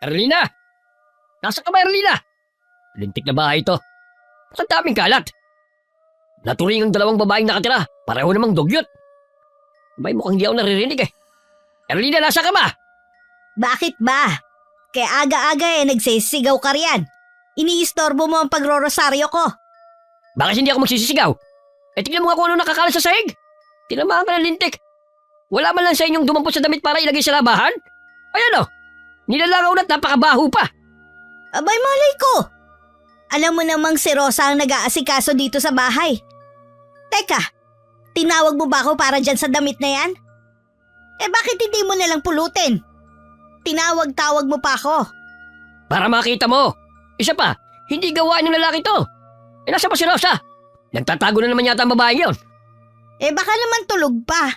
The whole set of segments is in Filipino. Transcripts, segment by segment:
Erlina! Nasa ka ba, Erlina? Lintik na bahay ito. Ba't ang daming kalat? Naturing ang dalawang babaeng nakatira. Pareho namang dugyot. Abay, mukhang di ako naririnig eh. Erlina, nasa ka ba? Bakit ba? Kaya aga-aga nagsisigaw ka riyan. Iniistorbo mo ang pagrorosaryo ko. Bakit hindi ako magsisisigaw? Eh, tignan mo nga kung ano nakakalat sa sahig. Tinamaan ka ng lintik. Wala man lang sa inyong dumampot sa damit para ilagay sa labahan? Ayan o, nilalangaw na't napakabaho pa. Abay, malay ko. Alam mo namang si Rosa ang nag-aasikaso dito sa bahay. Teka, tinawag mo ba ako para dyan sa damit na yan? Eh bakit hindi mo nalang pulutin? Tinawag-tawag mo pa ako. Para makita mo. Isa pa, hindi gawain ng lalaki to. Eh, nasa ba si Rosa? Nagtatago na naman yata ang babae yun. Eh baka naman tulog pa.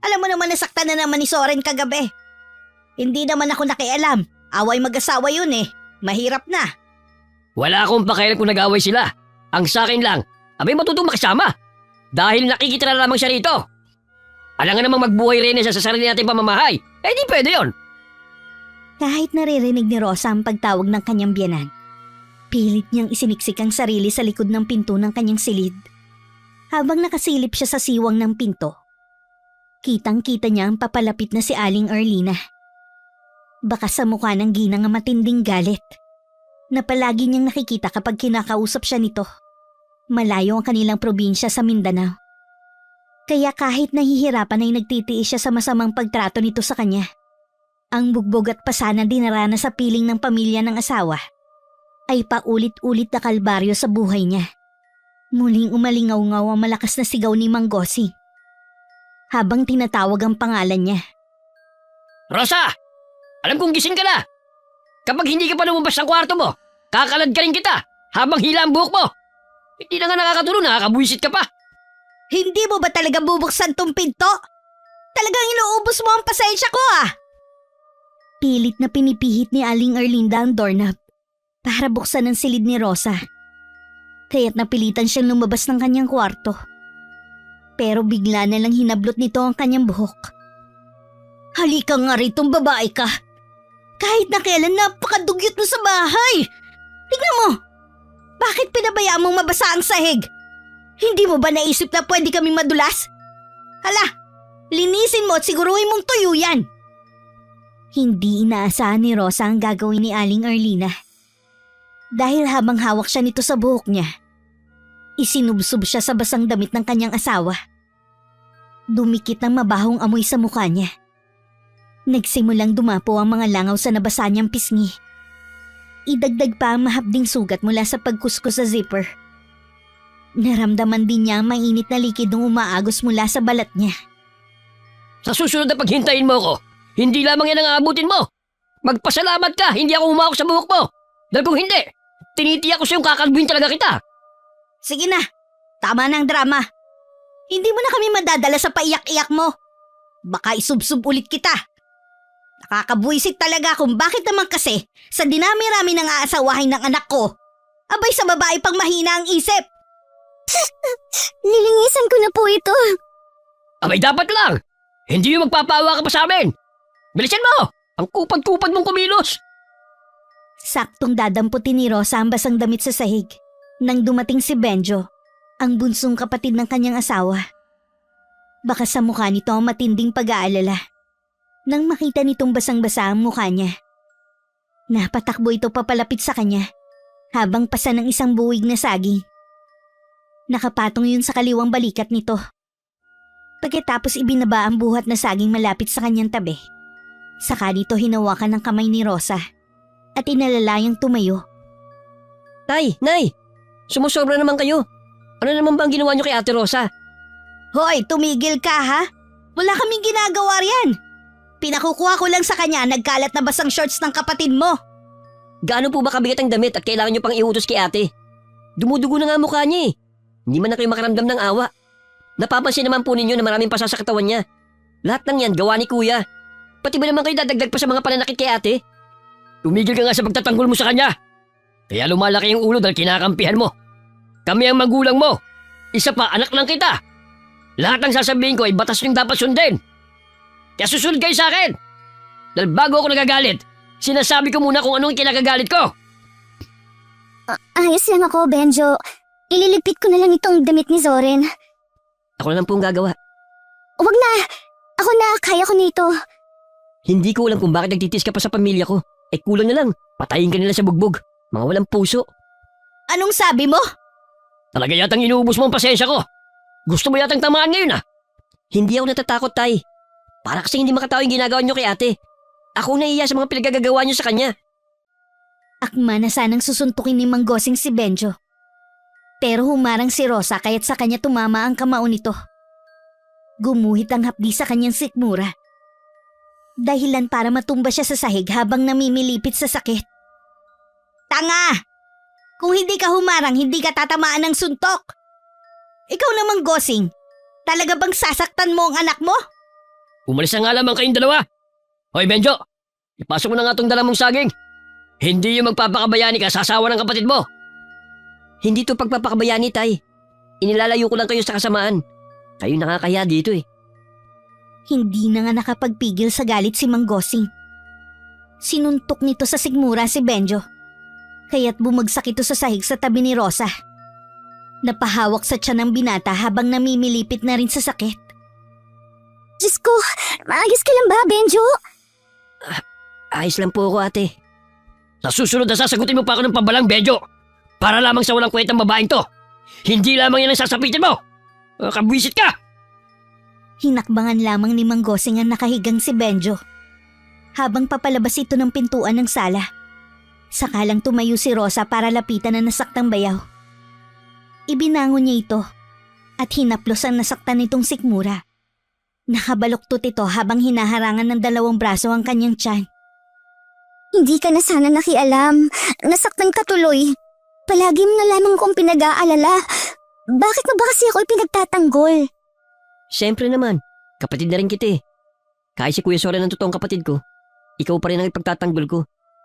Alam mo naman nasaktan na naman ni Soren kagabi. Hindi naman ako nakialam. Away mag-asawa yun eh. Mahirap na. Wala akong pakialam kung nag-away sila. Ang sa akin lang, abay matutong makisama. Dahil nakikita na lamang siya rito. Alam nga namang magbuhay rin siya sa sarili nating pamamahay. Eh di pwede yun. Kahit naririnig ni Rosa ang pagtawag ng kanyang biyanan, pilit niyang isiniksik ang sarili sa likod ng pinto ng kanyang silid. Habang nakasilip siya sa siwang ng pinto, kitang-kita niya ang papalapit na si Aling Erlina. Baka sa mukha ng ginang ang matinding galit na palagi niyang nakikita kapag kinakausap siya nito. Malayo ang kanilang probinsya sa Mindanao. Kaya kahit nahihirapan ay nagtitiis siya sa masamang pagtrato nito sa kanya. Ang bugbog at pasanan dinaranas sa piling ng pamilya ng asawa ay paulit-ulit na kalbaryo sa buhay niya. Muling umalingaw-ngaw ang malakas na sigaw ni Mang Gosing habang tinatawag ang pangalan niya. Rosa! Alam kong gising ka na! Kapag hindi ka pa lumabas ng kwarto mo, kakalad ka rin kita habang hila ang buhok mo! Hindi na nga nakakatulong, nakakabwisit ka pa! Hindi mo ba talaga bubuksan tong pinto? Talagang inuubos mo ang pasensya ko ah! Pilit na pinipihit ni Aling Erlinda ang doorknob para buksan ang silid ni Rosa. Kaya't napilitan siyang lumabas ng kanyang kwarto. Pero bigla na lang hinablot nito ang kanyang buhok. Halika nga ritong babae ka. Kahit na kailan napakadugyot mo sa bahay. Tignan mo, bakit pinabayaan mong mabasa ang sahig? Hindi mo ba naisip na pwede kami madulas? Hala, linisin mo at siguruhin mong tuyo yan. Hindi inaasahan ni Rosa ang gagawin ni Aling Erlina. Dahil habang hawak siya nito sa buhok niya, isinubsob siya sa basang damit ng kanyang asawa. Dumikit ang mabahong amoy sa mukha niya. Nagsimulang dumapo ang mga langaw sa nabasa niyang pisngi. Idagdag pa ang mahabding sugat mula sa pagkuskus sa zipper. Naramdaman din niya ang mainit na likid nung umaagos mula sa balat niya. Sa susunod na paghintayin mo ko, hindi lamang yan ang aabutin mo. Magpasalamat ka, hindi ako umawak sa buhok mo. Dahil kung hindi, tinitiyak ko sa yung kakalbuhin talaga kita. Sige na, tama na ang drama. Hindi mo na kami madadala sa paiyak-iyak mo. Baka isubsob ulit kita. Nakakabuisit talaga kung bakit naman kasi sa dinami-rami ng aasawahin ng anak ko, abay sa babae pang mahina ang isip. Nilinisan ko na po ito. Abay dapat lang. Hindi yung magpapaawa ka pa sa amin. Bilisan mo! Ang kupad-kupad mong kumilos. Saktong dadamputin ni Rosa ang basang damit sa sahig nang dumating si Benjo, ang bunsong kapatid ng kanyang asawa. Baka sa mukha nito ang matinding pag-aalala nang makita nitong basang-basa ang mukha niya. Napatakbo ito papalapit sa kanya habang pasa ng isang buwig na saging. Nakapatong yun sa kaliwang balikat nito. Pagkatapos ibinaba ang buhat na saging malapit sa kanyang tabi. Saka nito hinawakan ng kamay ni Rosa at inalalayang tumayo. Tay, Nay, sumusobra naman kayo. Ano naman ba ang ginawa niyo kay Ate Rosa? Hoy, tumigil ka ha? Wala kaming ginagawa riyan. Pinakukuha ko lang sa kanya nagkalat na basang shorts ng kapatid mo. Gaano po ba kabigat ang damit at kailangan niyo pang iutos kay ate? Dumudugo na nga ang mukha niya eh. Hindi man na kayo makaramdam ng awa. Napapansin naman po ninyo na maraming pasa sa katawan niya. Lahat ng yan gawa ni kuya. Pati ba naman kayo dadagdag pa sa mga pananakit kay ate? Tumigil ka nga sa pagtatanggol mo sa kanya. Kaya lumalaki yung ulo dahil kinakampihan mo. Kami ang magulang mo. Isa pa, anak lang kita. Lahat ng sasabihin ko ay batas yung dapat sundin. Kaya susunod kayo sa akin. Dahil bago ako nagagalit, Sinasabi ko muna kung anong kinakagalit ko. Ayos lang ako, Benjo. Ililigpit ko na lang itong damit ni Zoren. Ako na lang po ang gagawa. Wag na! Ako na, kaya ko nito. Hindi ko alam kung bakit nagtitis ka pa sa pamilya ko. Kulang na lang. Patayin ka nila sa bugbog. Mga walang puso. Anong sabi mo? Talaga yatang inuubos mo ang pasensya ko. Gusto mo yatang tamaan ngayon Hindi ako natatakot, Tay. Para kasi hindi makatao yung ginagawa niyo kay ate. Ako naiiya sa mga pinagagagawa niyo sa kanya. Akma na sanang susuntukin ni Mang Gosing si Benjo. Pero humarang si Rosa kaya't sa kanya tumama ang kamao nito. Gumuhit ang hapdi sa kanyang sikmura. Dahilan para matumba siya sa sahig habang namimilipit sa sakit. Tanga! Kung hindi ka humarang, hindi ka tatamaan ng suntok. Ikaw namang Gosing, talaga bang sasaktan mo ang anak mo? Umalis na nga lamang kayong dalawa. Hoy, Benjo! Ipasok mo na nga tong dala mong saging. Hindi yung magpapakabayani ka sa asawa ng kapatid mo. Hindi to pagpapakabayani, Tay. Inilalayo ko lang kayo sa kasamaan. Kayo nakakaya dito Hindi na nga nakapagpigil sa galit si Mang Gosing. Sinuntok nito sa sigmura si Benjo. Kaya't bumagsak ito sa sahig sa tabi ni Rosa. Napahawak sa tiyan ng binata habang namimilipit na rin sa sakit. Diyos ko, maayos ka lang ba, Benjo? Ayos lang po ako, ate. Sa susunod na sasagutin mo pa ako ng pabalang, Benjo. Para lamang sa walang kwentang babaeng to. Hindi lamang yan ang sasapitin mo. Kabwisit ka! Hinakbangan lamang ni Mang Gosing ang nakahigang si Benjo. Habang papalabas ito ng pintuan ng sala. Sakalang tumayo si Rosa para lapitan ang nasaktang bayaw. Ibinangon niya ito at hinaplos ang nasaktan nitong sikmura. Nakabaluktot ito habang hinaharangan ng dalawang braso ang kanyang tiyan. Hindi ka na sana nakialam. Nasaktan ka tuloy. Palagi mo na lamang kong pinag-aalala. Bakit mo ba kasi ako pinagtatanggol? Siyempre naman, kapatid na rin kita Kahit si Kuya Soren ang totoong kapatid ko, ikaw pa rin ang ipagtatanggol ko.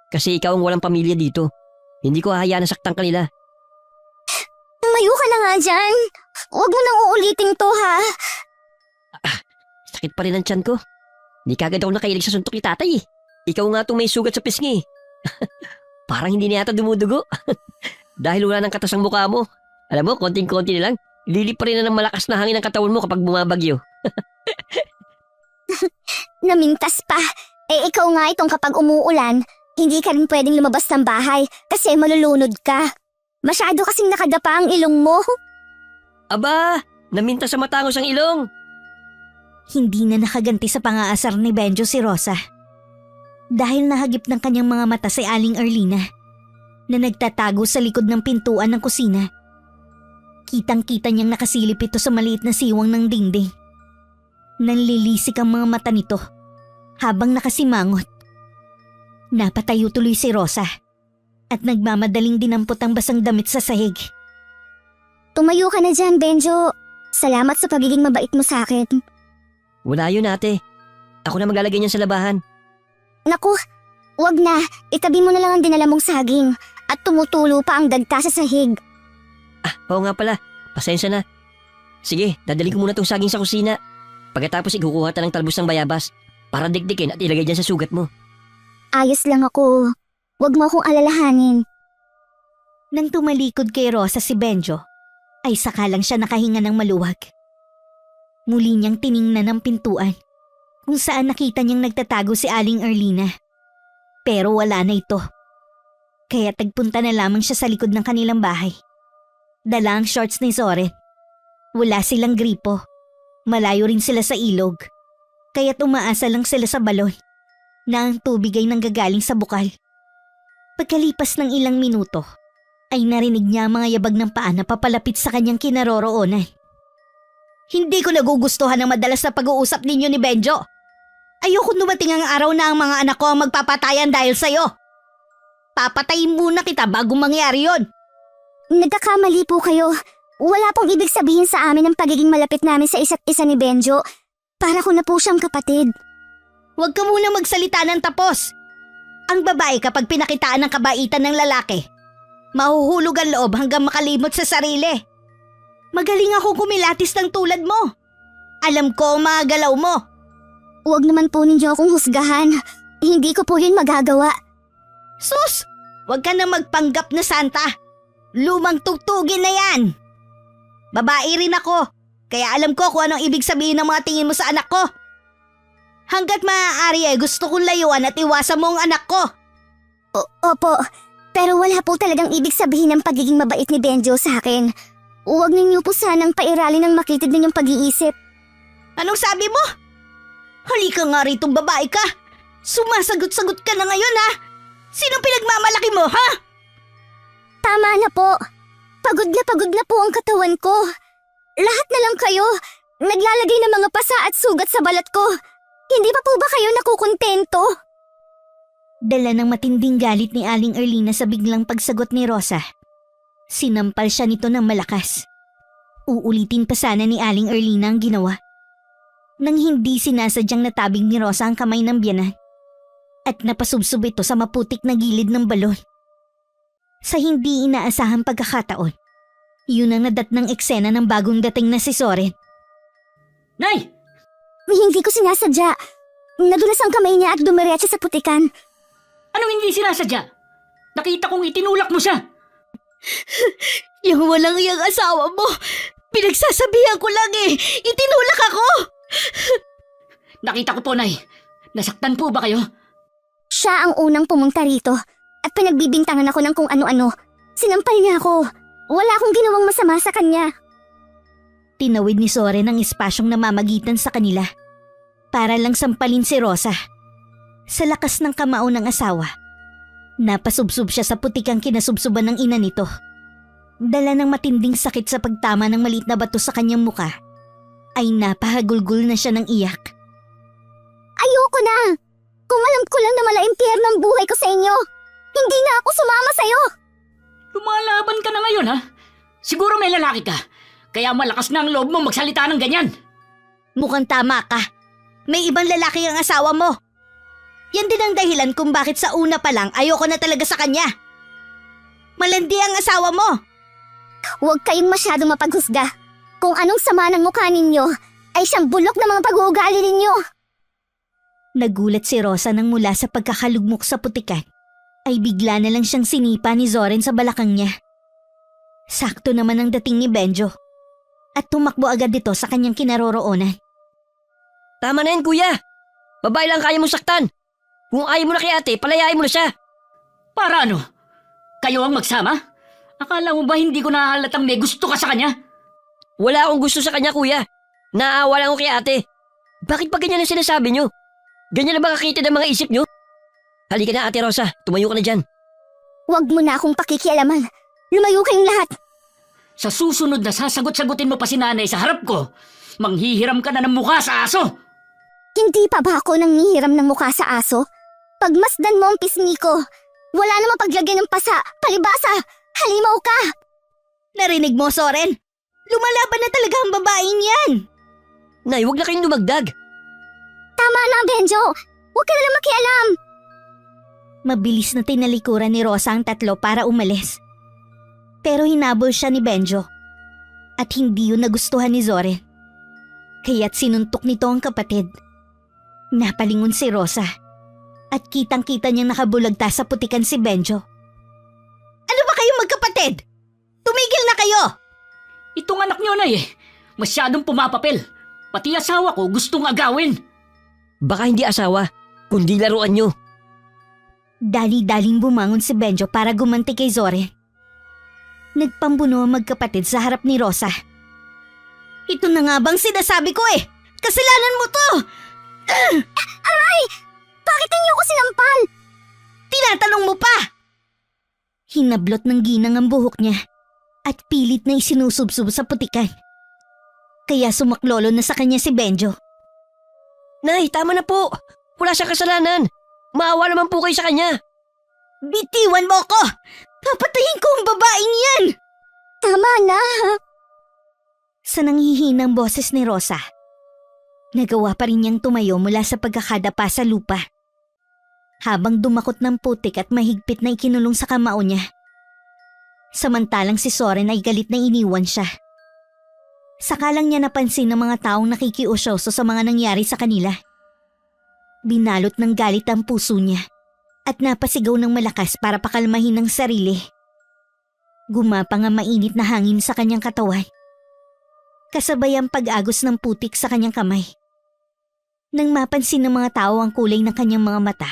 Kasi ikaw ang walang pamilya dito. Hindi ko hahayaan na saktan kanila. Tumayo ka na nga dyan. Huwag mo nang uulitin to, ha? Sakit pa rin ang tiyan ko. Hindi kagad ako nakailig sa suntok ni tatay Ikaw nga itong may sugat sa pisngi Parang hindi na yata dumudugo. Dahil wala ng katas ang mukha mo. Alam mo, konting-konti na lang. Lilip pa rin na ng malakas na hangin ang katawan mo kapag bumabagyo. Namintas pa. Ikaw nga itong kapag umuulan, hindi ka rin pwedeng lumabas ng bahay kasi malulunod ka. Masyado kasing nakadapa ang ilong mo. Aba, naminta sa matangos ang ilong. Hindi na nakaganti sa pangaasar ni Benjo si Rosa. Dahil nahagip ng kanyang mga mata si Aling Erlina na nagtatago sa likod ng pintuan ng kusina. Kitang-kita niyang nakasilip ito sa maliit na siwang ng dingding. Nanlilisik ang mga mata nito habang nakasimangot. Napatayo tuloy si Rosa at nagmamadaling dinampot ang basang damit sa sahig. Tumayo ka na dyan, Benjo. Salamat sa pagiging mabait mo sa akin. Wala yun, ate. Ako na maglalagay niyan sa labahan. Naku, wag na. Itabi mo na lang ang dinala mong saging at tumutulo pa ang dagta sa sahig. Oo nga pala. Pasensya na. Sige, dadaling ko muna tong saging sa kusina. Pagkatapos ikukuha ta ng talbos ng bayabas para dikdikin at ilagay dyan sa sugat mo. Ayos lang ako. Wag mo akong alalahanin. Nang tumalikod kay Rosa si Benjo, ay sakalang siya nakahinga ng maluwag. Muli niyang tiningnan ang pintuan kung saan nakita niyang nagtatago si Aling Erlina. Pero wala na ito. Kaya tagpunta na lamang siya sa likod ng kanilang bahay. Dala ang shorts ni Zoren. Wala silang gripo. Malayo rin sila sa ilog. Kaya't umaasa lang sila sa balon na ang tubig ay nanggagaling sa bukal. Pagkalipas ng ilang minuto, ay narinig niya ang mga yabag ng paa na papalapit sa kanyang kinaroroonan. Hindi ko nagugustuhan ang madalas na pag-uusap ninyo ni Benjo. Ayoko dumating ang araw na ang mga anak ko ang magpapatayan dahil sa'yo. Papatayin muna kita bago mangyari yon. Nagkakamali po kayo. Wala pong ibig sabihin sa amin ang pagiging malapit namin sa isa't isa ni Benjo. Para ko na po siyang kapatid. Huwag ka muna magsalita ng tapos. Ang babae kapag pinakitaan ng kabaitan ng lalaki, mahuhulog ang loob hanggang makalimot sa sarili. Magaling ako kumilatis ng tulad mo. Alam ko ang mga galaw mo. Huwag naman po ninyo akong husgahan. Hindi ko po yun magagawa. Sus! Huwag ka na magpanggap na Santa. Lumang tugtugin na yan. Babae rin ako, kaya alam ko kung anong ibig sabihin ng mga tingin mo sa anak ko. Hanggat maaari ay gusto kong layuan at iwasan mo ang anak ko. Opo, pero wala po talagang ibig sabihin ng pagiging mabait ni Benjo sa akin. Huwag ninyo po sanang pairalin ng makitid ninyong pag-iisip. Anong sabi mo? Halika nga rito, babae ka. Sumasagot-sagot ka na ngayon, ha? Sinong pinagmamalaki mo, ha? Tama na po. Pagod na po ang katawan ko. Lahat na lang kayo. Naglalagay ng mga pasa at sugat sa balat ko. Hindi pa po ba kayo nakukontento? Dala ng matinding galit ni Aling Erlina sa biglang pagsagot ni Rosa. Sinampal siya nito ng malakas. Uulitin pa sana ni Aling Erlina ang ginawa. Nang hindi sinasadyang natabig ni Rosa ang kamay ng biyanan at napasubsob ito sa maputik na gilid ng balon. Sa hindi inaasahang pagkakataon, yun ang nadatnang eksena ng bagong dating na si Soren. Nay! Hindi ko sinasadya. Nadulas ang kamay niya at dumiretso sa putikan. Anong hindi sinasadya? Nakita kong itinulak mo siya. Yung walang iyang asawa mo, pinagsasabihan ko lang eh, itinulak ako! Nakita ko po, Nay. Nasaktan po ba kayo? Siya ang unang pumunta rito at pinagbibintangan ako ng kung ano-ano. Sinampal niya ako. Wala akong ginawang masama sa kanya. Tinawid ni Soren ang espasyong namamagitan sa kanila para lang sampalin si Rosa. Sa lakas ng kamao ng asawa, napasubsob siya sa putikang kinasubsoban ng ina nito. Dala ng matinding sakit sa pagtama ng maliit na bato sa kanyang muka, ay napahagulgul na siya ng iyak. Ayoko na! Kung alam ko lang na malaimpyerno ang buhay ko sa inyo, hindi na ako sumama sa'yo! Lumalaban ka na ngayon, ha? Siguro may lalaki ka. Kaya malakas na ang loob mo magsalita ng ganyan. Mukhang tama ka. May ibang lalaki ang asawa mo. Yan din ang dahilan kung bakit sa una pa lang ayoko na talaga sa kanya. Malandi ang asawa mo. Huwag kayong masyadong mapaghusga. Kung anong sama ng mukha ninyo, ay siyang bulok na mga pag-uugali ninyo. Nagulat si Rosa nang mula sa pagkakalugmok sa putikan, ay bigla na lang siyang sinipa ni Soren sa balakang niya. Sakto naman ang dating ni Benjo at tumakbo agad dito sa kanyang kinaroroonan. Tama na yan, kuya. Babae lang kaya mong saktan. Kung ayaw mo na kay ate, palayain mo na siya. Para ano? Kayo ang magsama? Akala mo ba hindi ko nahalatang may gusto ka sa kanya? Wala akong gusto sa kanya, kuya. Naawa lang ako kay ate. Bakit pa ganyan ang sinasabi nyo? Ganyan na ba kakitid ang mga isip nyo? Halika na, Ate Rosa. Tumayo ka na dyan. Huwag mo na akong pakikialaman. Lumayo kayong lahat. Sa susunod na sasagot-sagutin mo pa si nanay sa harap ko, manghihiram ka na ng mukha sa aso. Hindi pa ba ako nanghihiram ng mukha sa aso? Pagmasdan mo ang pisngi ko. Wala namang paglagyan ng pasa, palibasa. Halimaw ka. Narinig mo, Soren? Lumalaban na talaga ang babaeng yan. Nay, huwag na kayong lumagdag. Tama na, Benjo. Huwag ka na lang makialam. Mabilis na tinalikuran ni Rosa ang tatlo para umalis. Pero hinabol siya ni Benjo. At hindi yun nagustuhan ni Soren. Kaya't sinuntok nito ang kapatid. Napalingon si Rosa. At kitang-kita niyang nakabulagta sa putikan si Benjo. Ano ba kayong magkapatid? Tumigil na kayo! Itong anak niyo, Nay, masyadong pumapapel. Pati asawa ko gustong agawin. Baka hindi asawa, kundi laruan nyo. Dali-daling bumangon si Benjo para gumanti kay Soren. Nagpambuno ang magkapatid sa harap ni Rosa. Ito na nga bang sinasabi ko eh! Kasalanan mo to! Aray! Bakit niyo ako sinampal? Tinatanong mo pa! Hinablot ng ginang ang buhok niya at pilit na isinusubsub sa putikan. Kaya sumaklolo na sa kanya si Benjo. Nay, tama na po. Wala siyang kasalanan. Maawa naman po kayo sa kanya. Bitiwan mo ko! Papatayin ko ang babaeng yan! Tama na. Sa nanghihinang boses ni Rosa, nagawa pa rin niyang tumayo mula sa pagkakadapa sa lupa. Habang dumakot ng putik at mahigpit na ikinulong sa kamao niya. Samantalang si Soren ay galit na iniwan siya. Sakalang niya napansin ng mga taong nakikiusyoso sa mga nangyari sa kanila. Binalot ng galit ang puso niya at napasigaw ng malakas para pakalmahin ang sarili. Gumapang ang mainit na hangin sa kanyang katawan. Kasabay ang pag-agos ng putik sa kanyang kamay. Nang mapansin ng mga tao ang kulay ng kanyang mga mata,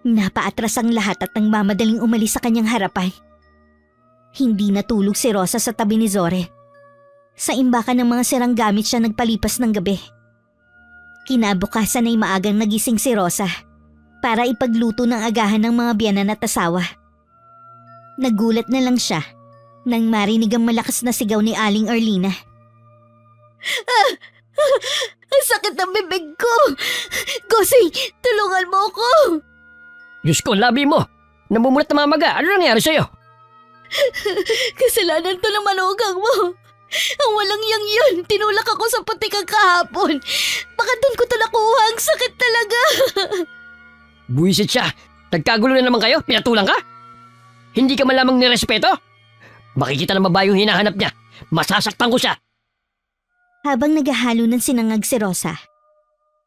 napaatras ang lahat at nang mamadaling umalis sa kanyang harapan. Hindi natulog si Rosa sa tabi ni Zoren. Sa imbakan ng mga sirang gamit siya nagpalipas ng gabi. Kinabukasan ay maagang nagising si Rosa para ipagluto ng agahan ng mga biyanan at asawa. Nagulat na lang siya nang marinig ang malakas na sigaw ni Aling Arlina. Ang sakit ng bibig ko! Gosing, tulungan mo ko! Diyos ko, labi mo! Namumulat na mamaga. Ano nangyari sa'yo? Kasalanan to ng manugang mo. Ang walang yang yun, tinulak ako sa putikang kahapon. Baka doon ko to nakuha, ang sakit talaga. Buwisit siya. Nagkagulo na naman kayo? Pinatulang ka? Hindi ka malamang nirespeto? Makikita ng babae yung hinahanap niya. Masasaktan ko siya. Habang naghahalo ng sinangag si Rosa,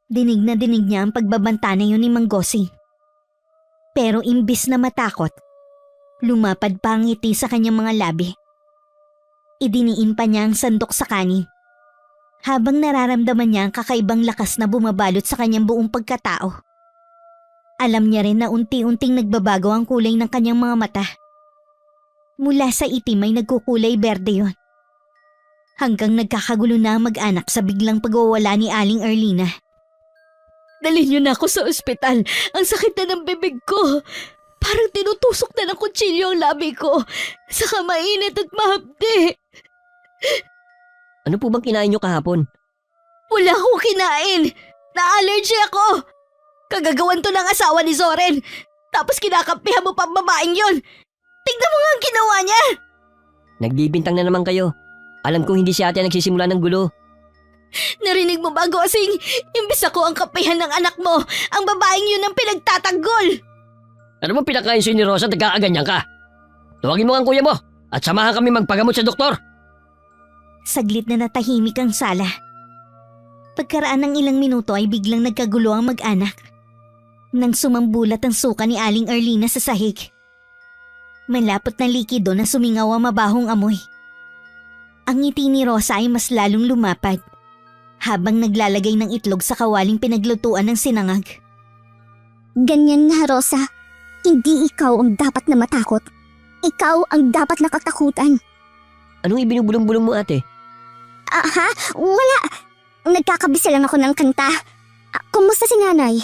dinig na dinig niya ang pagbabanta na yun ni Mang Gosing. Pero imbis na matakot, lumapad pa ang ngiti sa kanyang mga labi. Idiniin pa niya ang sandok sa kanin. Habang nararamdaman niya ang kakaibang lakas na bumabalot sa kanyang buong pagkatao. Alam niya rin na unti-unting nagbabago ang kulay ng kanyang mga mata. Mula sa itim ay nagkukulay berde yon. Hanggang nagkakagulo na ang mag-anak sa biglang pagwawala ni Aling Arlina. Dalhin niyo na ako sa ospital. Ang sakit na ng bibig ko. Parang tinutusok na ng kutsilyo ang labi ko. Saka mainit at mahapdi. Ano po bang kinain niyo kahapon? Wala akong kinain. Na-allergy ako. Kagagawan to ng asawa ni Zoren. Tapos kinakampihan mo pang babaeng yon. Tignan mo nga ang ginawa niya. Nagbibintang na naman kayo. Alam kong hindi si ate ang nagsisimula ng gulo. Narinig mo ba, Gosing? Imbis ako ang kapihan ng anak mo, ang babaeng yun ang pinagtatanggol. Ano bang pinakain sa'yo ni Rosa at nagkakaganyan ka? Tawagin mo ang kuya mo at samahan kami magpagamot sa doktor. Saglit na natahimik ang sala. Pagkaraan ng ilang minuto ay biglang nagkagulo ang mag-anak. Nang sumambulat ang suka ni Aling Arlina sa sahig. Malapot na likido na sumingaw ang mabahong amoy. Ang ngiti ni Rosa ay mas lalong lumapad habang naglalagay ng itlog sa kawaling pinaglutuan ng sinangag. Ganyan nga, Rosa. Hindi ikaw ang dapat na matakot. Ikaw ang dapat nakatakutan. Anong ibinubulong-bulong mo ate? Ha? Wala. Nagkakabisa lang ako ng kanta. Kumusta si nanay?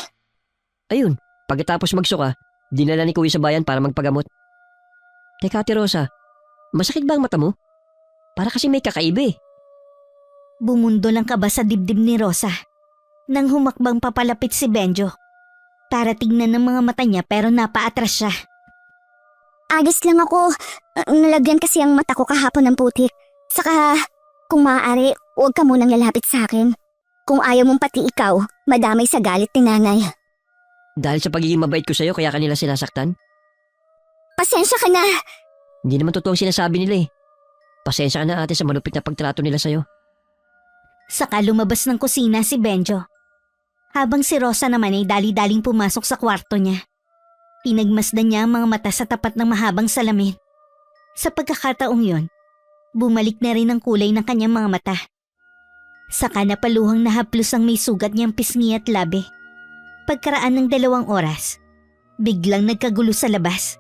Ayun, pagkatapos magsuka, dinala ni kuya sa bayan para magpagamot. Teka ate Rosa, masakit ba ang mata mo? Para kasi may kakaiba eh. Bumundo lang kaba sa dibdib ni Rosa nang humakbang papalapit si Benjo. Para tignan ng mga mata niya pero napaatras siya. Agis lang ako. Nalagyan kasi ang mata ko kahapon ng putik. Saka, kung maaari, huwag ka munang lalapit sa akin. Kung ayaw mong pati ikaw, madamay sa galit ni nanay. Dahil sa pagiging mabait ko sa'yo kaya kanila sinasaktan? Pasensya ka na. Hindi naman totoo ang sinasabi nila eh. Pasensya ka na ate sa malupit na pagtrato nila sa'yo. Saka lumabas ng kusina si Benjo. Habang si Rosa naman ay dali-daling pumasok sa kwarto niya. Pinagmasdan niya ang mga mata sa tapat ng mahabang salamin. Sa pagkakataong yon, bumalik na rin ang kulay ng kanyang mga mata. Saka napaluhang nahaplos ang may sugat niyang pisngi at labi. Pagkaraan ng 2 oras, biglang nagkagulo sa labas.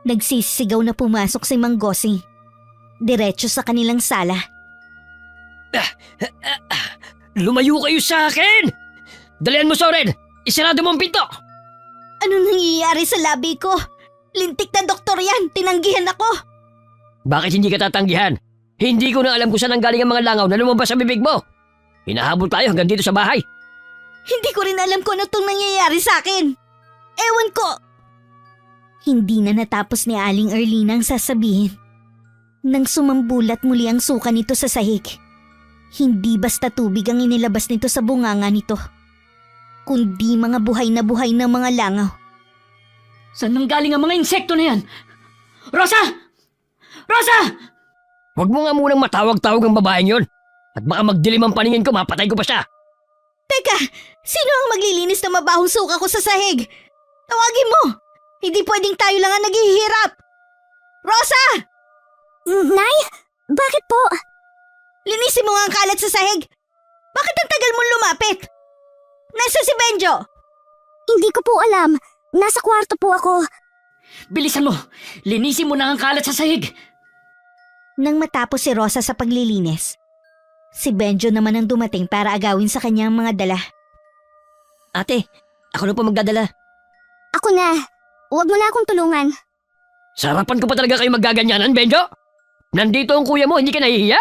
Nagsisigaw na pumasok si Mang Gosing. Diretso sa kanilang sala. Lumayo kayo sa akin! Dalian mo Zoren! Isarado mo ang pinto! Ano nangyayari sa labi ko? Lintik na doktor yan! Tinanggihan ako! Bakit hindi ka tatanggihan? Hindi ko na alam kung saan ang galing ang mga langaw na lumabas sa bibig mo! Hinahabol tayo hanggang dito sa bahay! Hindi ko rin alam kung ano itong nangyayari sa akin! Ewan ko! Hindi na natapos ni Aling Arlina ang sasabihin. Nang sumambulat muli ang suka nito sa sahig. Hindi basta tubig ang inilabas nito sa bunganga nito, kundi mga buhay na mga langaw. Saan nang galing ang mga insekto na yan? Rosa! Rosa! Huwag mo nga munang matawag-tawag ang babaeng yon. At baka magdilim ang paningin ko, mapatay ko pa siya. Teka, sino ang maglilinis ng mabahong suka ko sa sahig? Tawagin mo! Hindi pwedeng tayo lang ang naghihirap! Rosa! Nay, bakit po? Linisin mo nga ang kalat sa sahig! Bakit ang tagal mong lumapit? Nasaan si Benjo? Hindi ko po alam. Nasa kwarto po ako. Bilisan mo! Linisin mo na ang kalat sa sahig! Nang matapos si Rosa sa paglilinis, si Benjo naman ang dumating para agawin sa kanyang mga dala. Ate, ako na po magdadala. Ako na. Huwag mo na akong tulungan. Sa harapan ko pa talaga kayo maggaganyanan, Benjo? Nandito ang kuya mo, hindi ka nahihiya?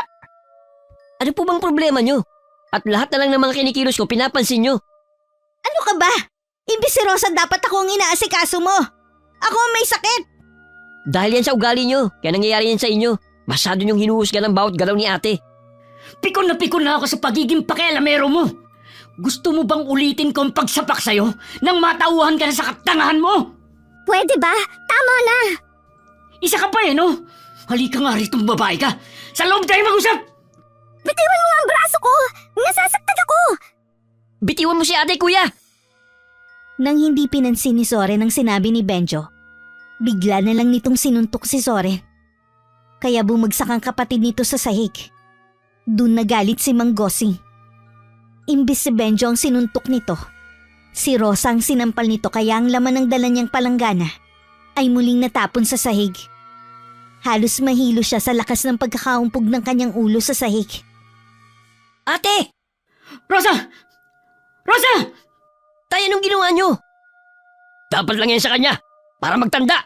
Ano po bang problema nyo? At lahat na lang ng mga kinikilos ko, pinapansin nyo. Ano ka ba? Imbis si Rosa dapat ako ang inaasikaso mo. Ako ang may sakit. Dahil yan sa ugali nyo, kaya nangyayari yan sa inyo. Masyado nyong hinuhusgan ang bawat galaw ni ate. Pikon na ako sa pagiging pakialamero mo! Gusto mo bang ulitin ko ang pagsapak sa'yo nang matauhan ka na sa katangahan mo? Pwede ba? Tama na. Isa ka pa no? Halika nga rito, babae ka! Sa loob tayo mag-usap! Bitiwan mo nga ang braso ko. Nasasaktan ako. Bitiwan mo si ate, kuya! Nang hindi pinansin ni Soren ang sinabi ni Benjo, bigla na lang nitong sinuntok si Soren. Kaya bumagsak ang kapatid nito sa sahig. Doon nagalit si Mang Gosing. Imbis si Benjo ang sinuntok nito, si Rosa ang sinampal nito kaya ang laman ng dala niyang palanggana ay muling natapon sa sahig. Halos mahilo siya sa lakas ng pagkakaumpog ng kanyang ulo sa sahig. Ate! Rosa! Rosa! Tayo, anong ginawa nyo? Dapat lang yan sa kanya, para magtanda.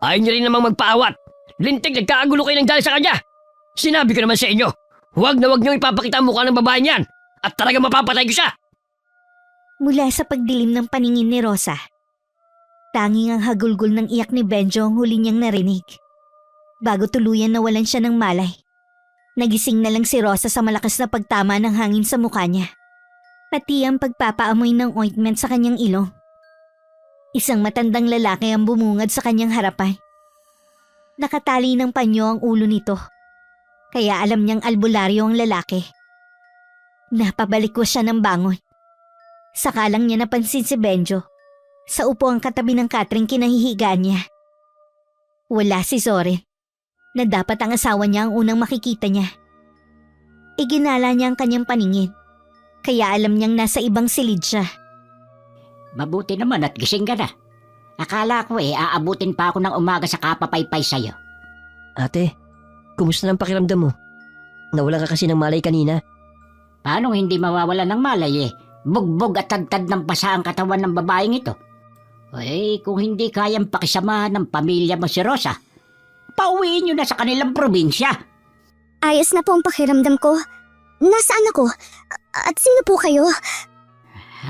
Ayaw niyo rin namang magpaawat. Lintik, nagkakagulo kayo ng dahil sa kanya. Sinabi ko naman sa inyo, huwag na huwag niyo ipapakita ang mukha ng babae niyan. At talaga mapapatay ko siya. Mula sa pagdilim ng paningin ni Rosa, tanging ang hagulgol ng iyak ni Benjo ang huli niyang narinig. Bago tuluyan nawalan siya ng malay, nagising na lang si Rosa sa malakas na pagtama ng hangin sa mukha niya. Pati ang pagpapaamoy ng ointment sa kanyang ilong. Isang matandang lalaki ang bumungad sa kanyang harapan. Nakatali ng panyo ang ulo nito, kaya alam niyang albularyo ang lalaki. Napabalikwas siya ng bangon. Saka lang niya napansin si Benjo. Sa upo ang katabi ng Catherine kinahihigaan niya. Wala si Soren, na dapat ang asawa niya ang unang makikita niya. Iginala niya ang kanyang paningin, kaya alam niyang nasa ibang silid siya. Mabuti naman at gising ka na. Akala ko aabutin pa ako ng umaga sa kapapaypay sa'yo. Ate, kumusta ng pakiramdam mo? Nawala ka kasi ng malay kanina. Paano hindi mawawala ng malay Bugbog at tadtad ng basa ang katawan ng babaeng ito. Kung hindi kayang pakisamahan ng pamilya mo si Rosa, pauwiin nyo na sa kanilang probinsya. Ayos na po ang pakiramdam ko. Nasaan ako? At sino po kayo?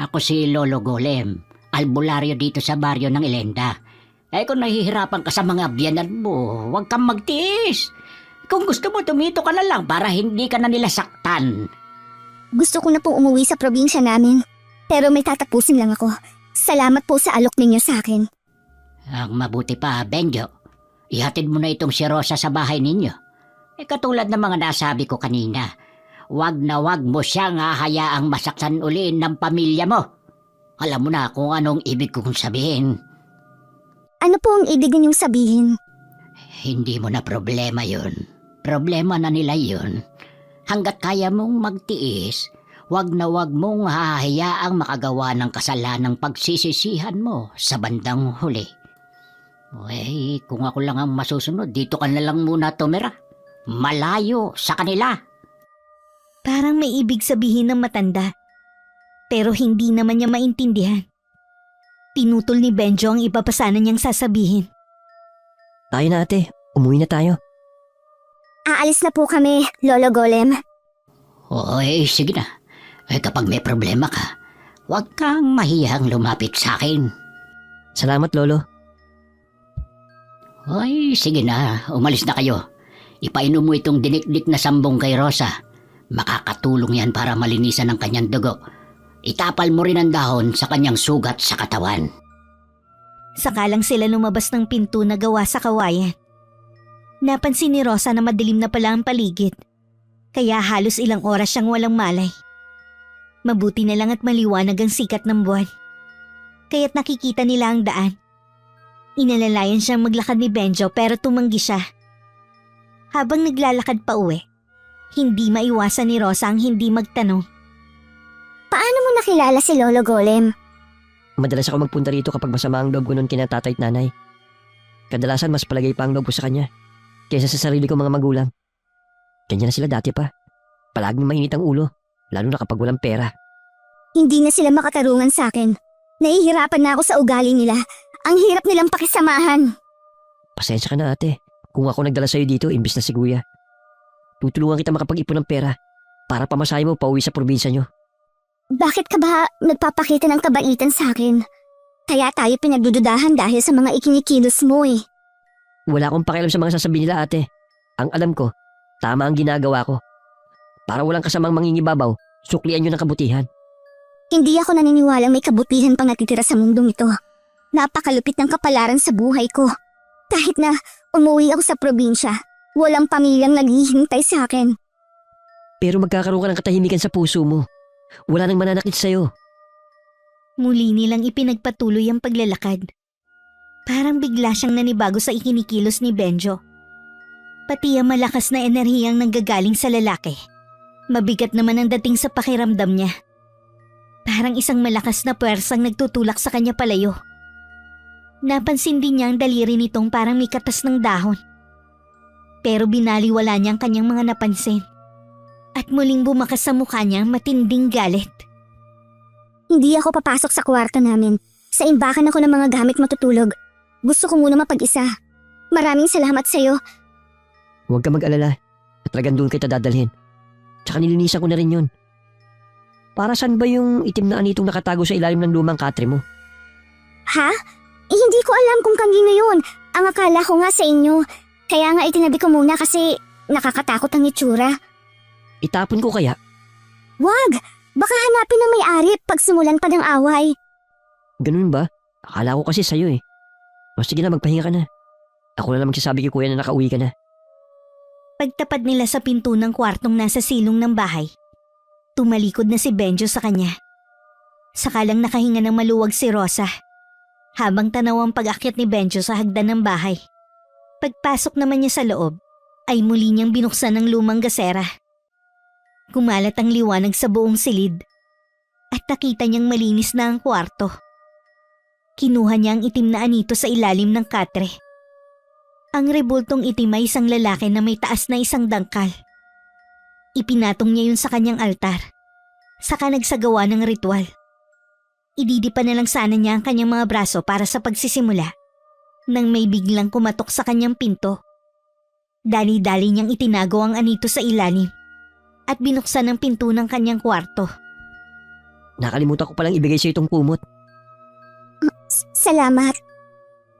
Ako si Lolo Golem, albularyo dito sa baryo ng Ilenda. Kung nahihirapan ka sa mga biyanan mo, huwag kang magtiis. Kung gusto mo, tumito ka na lang para hindi ka na nila saktan. Gusto ko na pong umuwi sa probinsya namin. Pero may tatapusin lang ako. Salamat po sa alok ninyo sa akin. Ang mabuti pa, Benjo, ihatid mo na itong si Rosa sa bahay ninyo. Katulad ng mga nasabi ko kanina, wag na wag mo siyang hahayaang masaktan uli ng pamilya mo. Alam mo na kung anong ibig kong sabihin. Ano po ang ibig niyong sabihin? Hindi mo na problema yun. Problema na nila yun. Hanggat kaya mong magtiis, wag na wag mong hahayaang makagawa ng kasalanang pagsisisihan mo sa bandang huli. Kung ako lang ang masusunod, dito ka na lang muna tumira. Malayo sa kanila. Parang may ibig sabihin ng matanda, pero hindi naman niya maintindihan. Pinutol ni Benjo ang iba pa sana niyang sasabihin. Tayo na ate, umuwi na tayo. Aalis na po kami, Lolo Golem. Sige na. Kapag may problema ka, huwag kang mahiyang lumapit sa akin. Salamat, Lolo. Sige na. Umalis na kayo. Ipainom mo itong dinikdik na sambong kay Rosa. Makakatulong yan para malinisan ang kanyang dugo. Itapal mo rin ang dahon sa kanyang sugat sa katawan. Saka lang sila lumabas ng pinto na gawa sa kawayan. Napansin ni Rosa na madilim na pala ang paligid, kaya halos ilang oras siyang walang malay. Mabuti na lang at maliwanag ang sikat ng buwan. kaya't nakikita nila ang daan. Inalalayan siyang maglakad ni Benjo pero tumanggi siya. Habang naglalakad pa uwi, hindi maiwasan ni Rosa ang hindi magtanong. Paano mo nakilala si Lolo Golem? Madalas ako magpunta rito kapag masama ang loob ko noon kina tatay at nanay. Kadalasan mas palagay pa ang loob ko sa kanya kaysa sa sarili ko mga magulang. Ganyan na sila dati pa. Palaging mainit ang ulo, lalo na kapag walang pera. Hindi na sila makatarungan sa akin. Nahihirapan na ako sa ugali nila. Ang hirap nilang pakisamahan. Pasensya ka na ate, kung ako nagdala sa'yo dito imbis na si Kuya. Tutulungan kita makapag-ipon ng pera para pamasahe mo pauwi sa probinsya nyo. Bakit ka ba nagpapakita ng kabaitan sa akin? Kaya tayo pinagdududahan dahil sa mga ikinikilos mo eh. Wala akong pakialam sa mga sasabihin nila ate. Ang alam ko, tama ang ginagawa ko. Para walang kasamang mangingibabaw, suklian nyo ng kabutihan. Hindi ako naniniwalang may kabutihan pang natitira sa mundong ito. Napakalupit ng kapalaran sa buhay ko. Kahit na umuwi ako sa probinsya, walang pamilyang naghihintay sa akin. Pero magkakaroon ka ng katahimikan sa puso mo. Wala nang mananakit sa'yo. Muli nilang ipinagpatuloy ang paglalakad. Parang bigla siyang nanibago sa ikinikilos ni Benjo. Pati ang malakas na enerhiyang nanggagaling sa lalaki. Mabigat naman ang dating sa pakiramdam niya. Parang isang malakas na puwersang nagtutulak sa kanya palayo. Napansin din niya ang daliri nitong parang may katas ng dahon. Pero binaliwala niya ang kanyang mga napansin. At muling bumakas sa mukha niya ang matinding galit. Hindi ako papasok sa kwarto namin. Sa imbakan ako ng mga gamit matutulog. Gusto ko muna mapag-isa. Maraming salamat sa'yo. Huwag ka mag-alala. At talagang doon kita dadalhin. Tsaka nilinisan ko na rin yun. Para saan ba yung itim na anitong nakatago sa ilalim ng lumang katre mo? Ha? Hindi ko alam kung kanino yun. Ang akala ko nga sa inyo. Kaya nga itinabi ko muna kasi nakakatakot ang itsura. Itapon ko kaya? Wag! Baka hanapin ng may-ari pag simulan pa ng away. Ganun ba? Akala ko kasi sa'yo eh. O sige na, magpahinga ka na. Ako na lang magsasabi kay kuya na nakauwi ka na. Pagtapat nila sa pinto ng kwartong nasa silong ng bahay, tumalikod na si Benjo sa kanya. Sakalang nakahinga ng maluwag si Rosa, habang tanaw ang pag-akyat ni Benjo sa hagdan ng bahay. Pagpasok naman niya sa loob, ay muli niyang binuksan ang lumang gasera. Kumalat ang liwanag sa buong silid, at nakita niyang malinis na ang kwarto. Kinuha niya ang itim na anito sa ilalim ng katre. Ang rebultong itim ay isang lalaki na may taas na isang dangkal. Ipinatong niya yun sa kanyang altar. Saka nagsagawa ng ritual. Ididipa na lang sana niya ang kanyang mga braso para sa pagsisimula. Nang may biglang kumatok sa kanyang pinto. Dali-dali niyang itinago ang anito sa ilalim. At binuksan ang pinto ng kanyang kwarto. Nakalimutan ko palang ibigay sa'yo itong kumot. Salamat.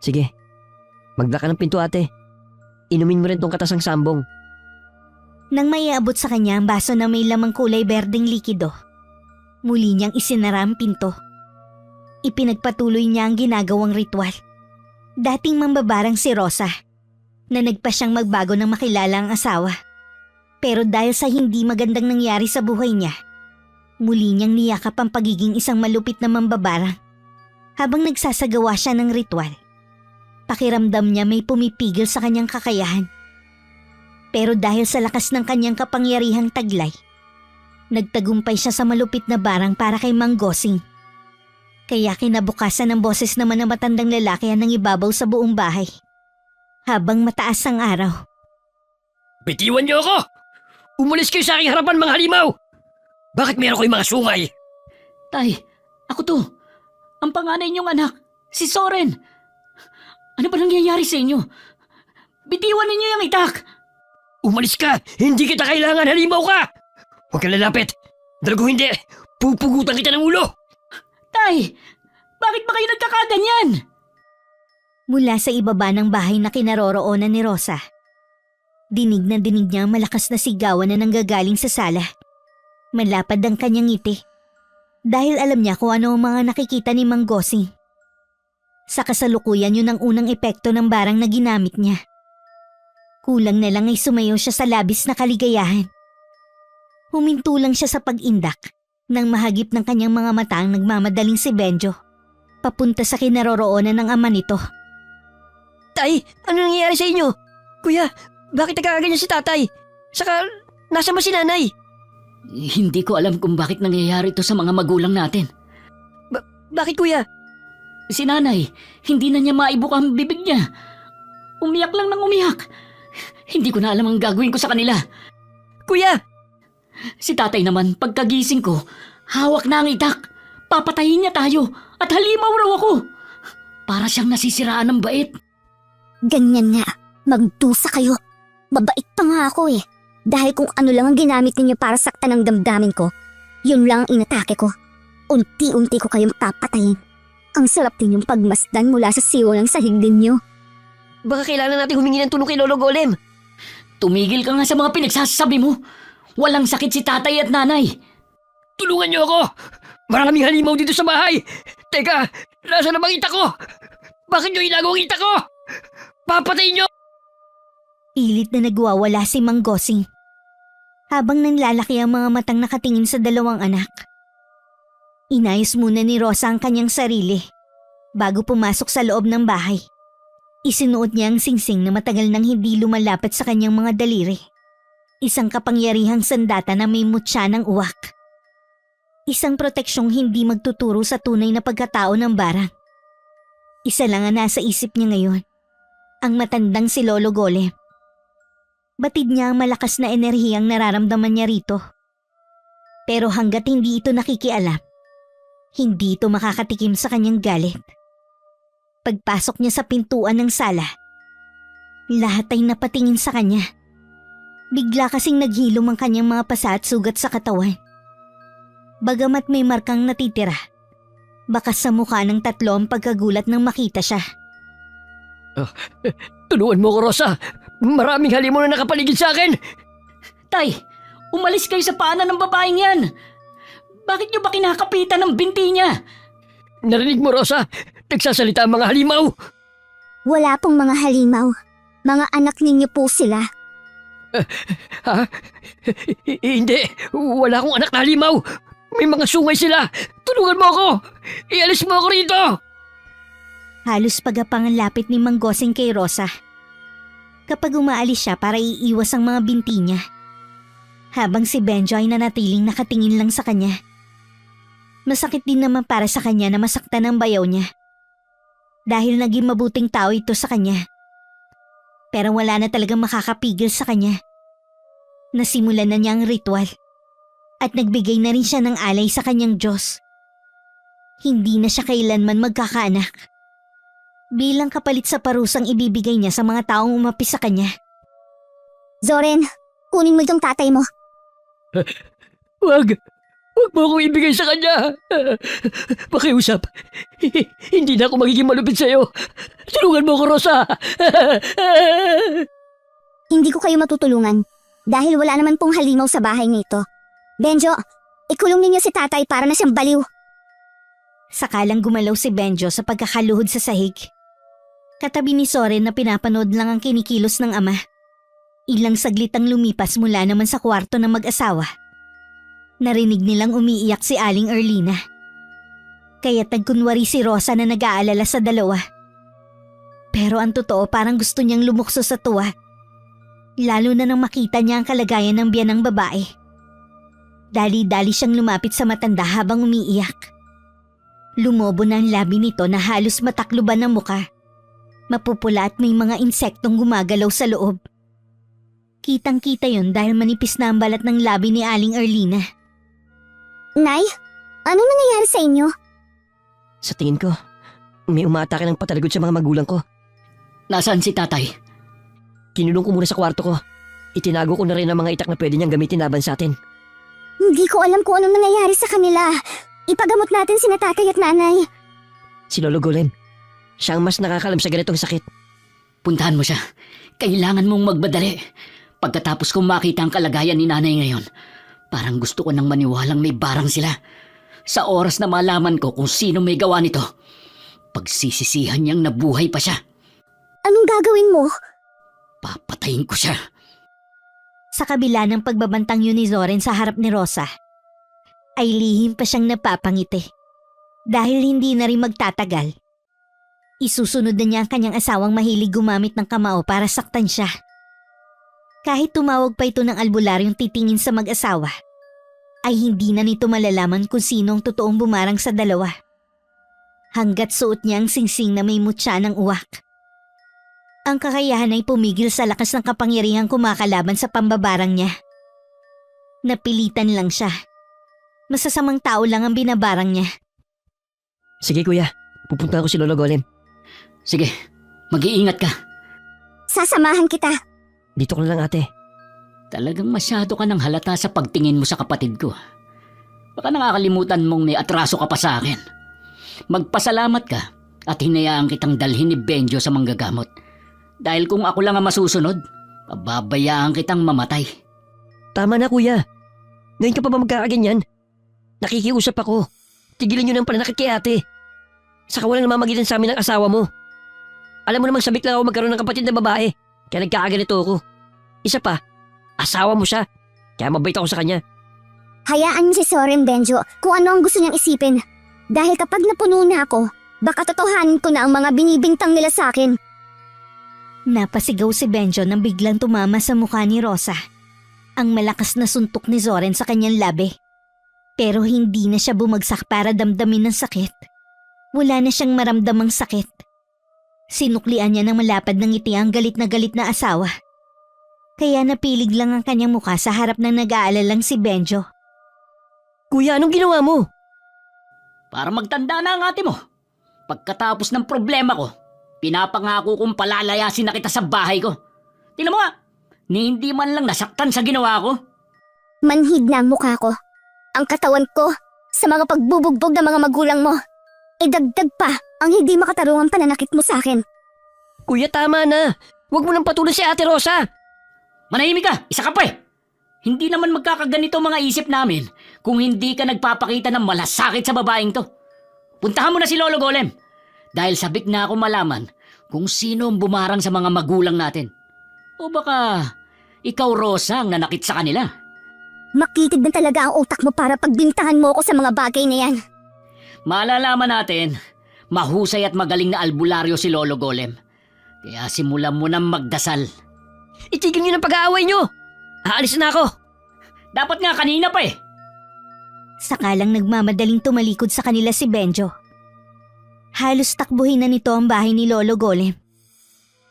Sige, magdala ka ng pinto ate. Inumin mo rin tong katasang sambong. Nang may aabot sa kanya ang baso na may lamang kulay berdeng likido, muli niyang isinara ang pinto. Ipinagpatuloy niya ang ginagawang ritual. Dating mambabarang si Rosa, na nagpa siyang magbago nang makilala ang asawa. Pero dahil sa hindi magandang nangyari sa buhay niya, muli niyang niyakap ang pagiging isang malupit na mambabarang. Habang nagsasagawa siya ng ritual, pakiramdam niya may pumipigil sa kanyang kakayahan. Pero dahil sa lakas ng kanyang kapangyarihang taglay, nagtagumpay siya sa malupit na barang para kay Mang Gosing. Kaya kinabukasan ng boses naman ng matandang lalaki ang nangibabaw sa buong bahay. Habang mataas ang araw. Bitiwan niyo ako! Umalis kayo sa aking harapan mga halimaw! Bakit meron kayong mga sungay? Tay, ako to. Ang panganay niyong anak, si Soren. Ano ba nangyayari sa inyo? Bitiwan ninyo yung itak! Umalis ka! Hindi kita kailangan! Halimaw ka! Huwag ka lalapit! Dahil kung hindi, pupugutan kita ng ulo! Tay, bakit ba kayo nagkakaganyan? Mula sa ibaba ng bahay na kinaroroonan ni Rosa, dinig niya ang malakas na sigawan na nanggagaling sa sala. Malapad ang kanyang ngiti. Dahil alam niya kung ano ang mga nakikita ni Mang Gosing. Sa kasalukuyan yun ang unang epekto ng barang na ginamit niya. Kulang na lang ay sumayaw siya sa labis na kaligayahan. Huminto lang siya sa pag-indak nang mahagip ng kanyang mga mata ang nagmamadaling si Benjo. papunta sa kinaroroonan ng ama nito. Tay, ano nangyayari sa inyo? Kuya, bakit nagkakaganyan si tatay? Saka, nasa ba si nanay? Hindi ko alam kung bakit nangyayari ito sa mga magulang natin. Bakit kuya? Si nanay, hindi na niya maibuka ang bibig niya. Umiyak lang ng umiyak. Hindi ko na alam ang gagawin ko sa kanila. Kuya! Si tatay naman, pagkagising ko, hawak na ang itak. Papatayin niya tayo at halimaw raw ako. Para siyang nasisiraan ng bait. Ganyan nga. Magdusa kayo. Babait pa nga ako eh. Dahil kung ano lang ang ginamit ninyo para saktan ang damdamin ko, yun lang ang inatake ko. Unti-unti ko kayong papatayin. Ang sarap din yung pagmasdan mula sa siwo ng sahig ninyo. Baka kailangan natin humingi ng tulong kay Lolo Golem. Tumigil ka nga sa mga pinagsasabi mo. Walang sakit si tatay at nanay. Tulungan niyo ako! Maraming halimaw dito sa bahay! Teka, nasa na bang itak ko? Bakit niyo ilago ang itak ko? Papatayin niyo! Pilit na nagwawala si Mang Gosing. Habang nanlalaki ang mga matang nakatingin sa dalawang anak. Inayos muna ni Rosa ang kanyang sarili bago pumasok sa loob ng bahay. Isinuot niya ang singsing na matagal nang hindi lumalapit sa kanyang mga daliri. Isang kapangyarihang sandata na may mutya ng uwak. Isang proteksyong hindi magtuturo sa tunay na pagkatao ng barang. Isa lang ang nasa isip niya ngayon. Ang matandang si Lolo Golem. Batid niya ang malakas na enerhiyang nararamdaman niya rito. Pero hanggat hindi ito nakikialam, hindi ito makakatikim sa kanyang galit. Pagpasok niya sa pintuan ng sala, lahat ay napatingin sa kanya. Bigla kasing naghilom ang kanyang mga pasa at sugat sa katawan. Bagamat may markang natitira, bakas sa mukha ng tatlo ang pagkagulat nang makita siya. Tulungan mo ko, Rosa! Maraming halimaw na nakapaligid sa akin! Tay, umalis kayo sa paanan ng babaeng yan. Bakit niyo ba kinakapitan ng binti niya? Narinig mo, Rosa? Nagsasalita ang mga halimaw! Wala pong mga halimaw. Mga anak ninyo po sila. Ha? Hindi. Wala akong anak na halimaw. May mga sungay sila. Tulungan mo ako. Ialis mo ako rito. Halos pagapang ang lapit ni Mang Gosing kay Rosa. Kapag umaalis siya para iiwas ang mga binti niya. Habang si Benjo ay nanatiling nakatingin lang sa kanya. Masakit din naman para sa kanya na masaktan ang bayaw niya. Dahil naging mabuting tao ito sa kanya. Pero wala na talagang makakapigil sa kanya. Nasimulan na niya ang ritual. At nagbigay na rin siya ng alay sa kanyang Diyos. Hindi na siya kailanman magkakaanak. Bilang kapalit sa parusang ibibigay niya sa mga taong umapi sa kanya. Zoren, kunin mo itong tatay mo. Wag mo akong ibigay sa kanya. Pakiusap. Hindi na ako magiging malupit sa'yo. Tulungan mo ako, Rosa. Hindi ko kayo matutulungan dahil wala naman pong halimaw sa bahay nito. Benjo, ikulong ninyo si tatay para na siyang baliw. Sakalang gumalaw si Benjo sa pagkakaluhod sa sahig. Katabi ni Soren na pinapanood lang ang kinikilos ng ama. Ilang saglit ang lumipas mula naman sa kwarto ng mag-asawa. Narinig nilang umiiyak si Aling Erlina. Kaya't nagkunwari si Rosa na nag-aalala sa dalawa. Pero ang totoo parang gusto niyang lumukso sa tuwa. Lalo na nang makita niya ang kalagayan ng biyanang babae. Dali-dali siyang lumapit sa matanda habang umiiyak. Lumobo na ang labi nito na halos matakluban ng muka. Mapupula at may mga insektong gumagalaw sa loob. Kitang-kita yun dahil manipis na ang balat ng labi ni Aling Erlina. Nay, anong nangyayari sa inyo? Sa tingin ko, may umaatake ng patalagod sa mga magulang ko. Nasaan si tatay? Kinulong ko muna sa kwarto ko. Itinago ko na rin ang mga itak na pwede niyang gamitin laban sa atin. Hindi ko alam kung anong nangyayari sa kanila. Ipagamot natin sina tatay at nanay. Si Lolo Golem. Siya ang mas nakakalam sa ganitong sakit. Puntahan mo siya. Kailangan mong magbadali. Pagkatapos kong makita ang kalagayan ni nanay ngayon, parang gusto ko nang maniwalang may barang sila. Sa oras na malaman ko kung sino may gawa nito, pagsisisihan niyang nabuhay pa siya. Anong gagawin mo? Papatayin ko siya. Sa kabila ng pagbabantang yun ni Zoren sa harap ni Rosa, ay lihim pa siyang napapangiti. Dahil hindi na rin magtatagal, isusunod na niya ang kanyang asawang mahilig gumamit ng kamao para saktan siya. Kahit tumawag pa ito ng albularyong titingin sa mag-asawa, ay hindi na nito malalaman kung sino ang totoong bumarang sa dalawa. Hanggat suot niya ang singsing na may mutya ng uwak. Ang kakayahan ay pumigil sa lakas ng kapangyarihang kumakalaban sa pambabarang niya. Napilitan lang siya. Masasamang tao lang ang binabarang niya. Sige kuya, pupunta ako si Lolo Golem. Sige, mag-iingat ka. Sasamahan kita. Dito ko na lang ate. Talagang masyado ka ng halata sa pagtingin mo sa kapatid ko. Baka nakakalimutan mong may atraso ka pa sa akin. Magpasalamat ka at hinayaan kitang dalhin ni Benjo sa manggagamot. Dahil kung ako lang ang masusunod, pababayaan kitang mamatay. Tama na kuya. Ngayon ka pa ba magkakaganyan? Nakikiusap ako. Tigilan niyo ng pananakit kay ate. Saka walang namamagitan sa amin ng asawa mo. Alam mo namang sabik lang ako magkaroon ng kapatid na babae. Kaya nagkakaganito ako. Isa pa, asawa mo siya. Kaya mabait ako sa kanya. Hayaan niyo si Soren, Benjo, kung ano ang gusto niyang isipin. Dahil kapag napuno na ako, baka totohanin ko na ang mga binibintang nila sa akin. Napasigaw si Benjo nang biglang tumama sa mukha ni Rosa. Ang malakas na suntok ni Zoren sa kanyang labi. Pero hindi na siya bumagsak para damdamin ng sakit. Wala na siyang maramdamang sakit. Sinuklian niya ng malapad ng ngiti ang galit na asawa. Kaya napilig lang ang kanyang mukha sa harap ng nag-aalalang si Benjo. Kuya, anong ginawa mo? Para magtanda na ang ate mo. Pagkatapos ng problema ko, pinapangako kong palalayasin na kita sa bahay ko. Tingnan mo nga, ni hindi man lang nasaktan sa ginawa ko. Manhid na ang mukha ko. Ang katawan ko sa mga pagbubugbog ng mga magulang mo. Idagdag pa ang hindi makatarungang pananakit mo sa akin. Kuya, tama na. Huwag mo nang patuloy si Ate Rosa. Manahimik ka, isa ka pa eh. Hindi naman magkakaganito mga isip namin kung hindi ka nagpapakita ng malasakit sa babaeng to. Puntahan mo na si Lolo Golem. Dahil sabik na ako malaman kung sino ang bumarang sa mga magulang natin. O baka ikaw, Rosa, ang nanakit sa kanila. Makitid na talaga ang utak mo para pagbintangan mo ako sa mga bagay na yan. Malalaman natin, mahusay at magaling na albularyo si Lolo Golem. Kaya simulan mo nang magdasal. Itigil niyo ng pag-aaway niyo. Aalis na ako. Dapat nga kanina pa eh. Sakalang nagmamadaling tumalikod sa kanila si Benjo. Halos takbuhin na nito ang bahay ni Lolo Golem.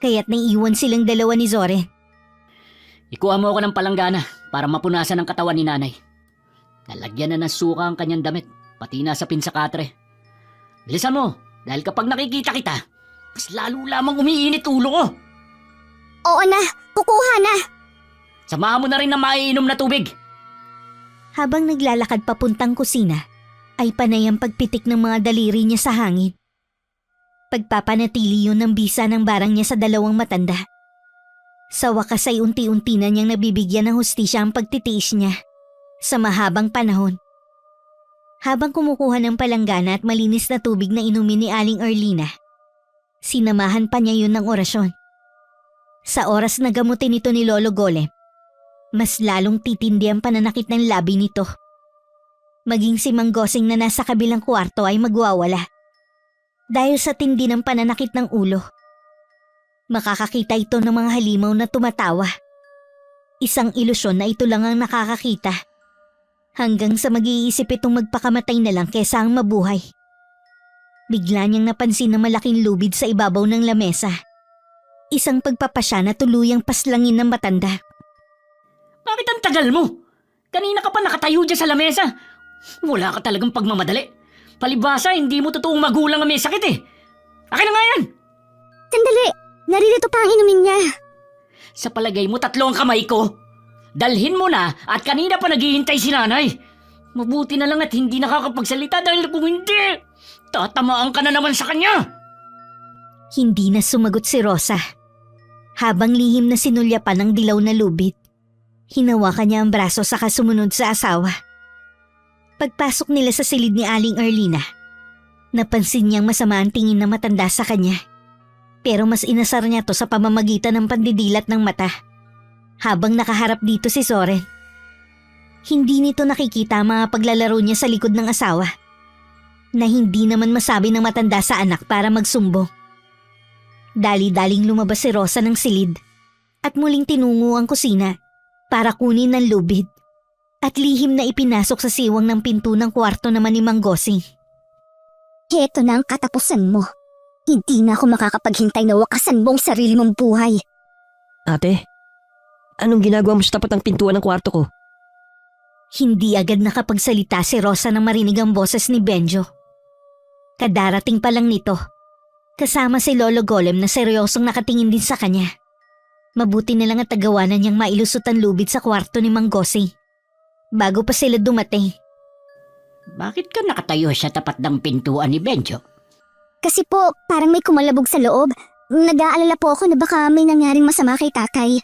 Kaya't naiiwan silang dalawa ni Zoren. Ikuha mo ako ng palanggana para mapunasan ang katawan ni nanay. Nalagyan na ng suka ang kanyang damit, pati na sa pinsakatre. Bilisan mo, dahil kapag nakikita kita, mas lalo lamang umiinit ulo ko. Oo na, kukuha na. Samahan mo na rin ng maiinom na tubig. Habang naglalakad papuntang kusina, ay panay ang pagpitik ng mga daliri niya sa hangin. Pagpapanatili yun ng bisa ng barang niya sa dalawang matanda. Sa wakas ay unti-unti na niyang nabibigyan ng hustisya ang pagtitiis niya sa mahabang panahon. Habang kumukuha ng palanggana at malinis na tubig na inumin ni Aling Erlina, sinamahan pa niya yun ng orasyon. Sa oras na gamutin ito ni Lolo Golem, mas lalong titindi ang pananakit ng labi nito. Maging si Mang Gosing na nasa kabilang kwarto ay magwawala. Dahil sa tindi ng pananakit ng ulo, makakakita ito ng mga halimaw na tumatawa. Isang ilusyon na ito lang ang nakakakita. Hanggang sa mag-iisip itong magpakamatay na lang kesa ang mabuhay. Bigla niyang napansin na malaking lubid sa ibabaw ng lamesa. Isang pagpapasya na tuluyang paslangin ng matanda. Bakit ang tagal mo? Kanina ka pa nakatayo dyan sa lamesa. Wala ka talagang pagmamadali. Palibasa, hindi mo totoong magulang ang may sakit eh. Akin na nga yan! Sandali, naririto pa ang inumin niya. Sa palagay mo, 3 ang kamay ko. Dalhin mo na at kanina pa naghihintay si nanay. Mabuti na lang at hindi nakakapagsalita dahil kung hindi, tatamaan ka na naman sa kanya. Hindi na sumagot si Rosa. Habang lihim na sinulyapan ng dilaw na lubid, hinawakan niya ang braso saka sumunod sa asawa. Pagpasok nila sa silid ni Aling Erlina, napansin niyang masama ang tingin na matanda sa kanya. Pero mas inasar niya to sa pamamagitan ng pandidilat ng mata. Habang nakaharap dito si Zoren, hindi nito nakikita ang mga paglalaro niya sa likod ng asawa. na hindi naman masabi ng matanda sa anak para magsumbong. Dali-daling lumabas si Rosa ng silid at muling tinungo ang kusina para kunin ng lubid at lihim na ipinasok sa siwang ng pinto ng kwarto naman ni Mang Gosing. Heto na ang katapusan mo. Hindi na ako makakapaghintay na wakasan mo ang sarili mong buhay. Ate, anong ginagawa mo sa tapat ng pintuan ng kwarto ko? Hindi agad nakapagsalita si Rosa nang marinig ang boses ni Benjo. Kadarating pa lang nito, kasama si Lolo Golem na seryosong nakatingin din sa kanya. Mabuti na lang at tagawanan niyang mailusot ang lubid sa kwarto ni Mang Gosing bago pa sila dumating. Bakit ka nakatayo sa tapat ng pintuan ni Benjo? Kasi po, parang may kumalabog sa loob. Nag-aalala po ako na baka may nangyaring masama kay tatay.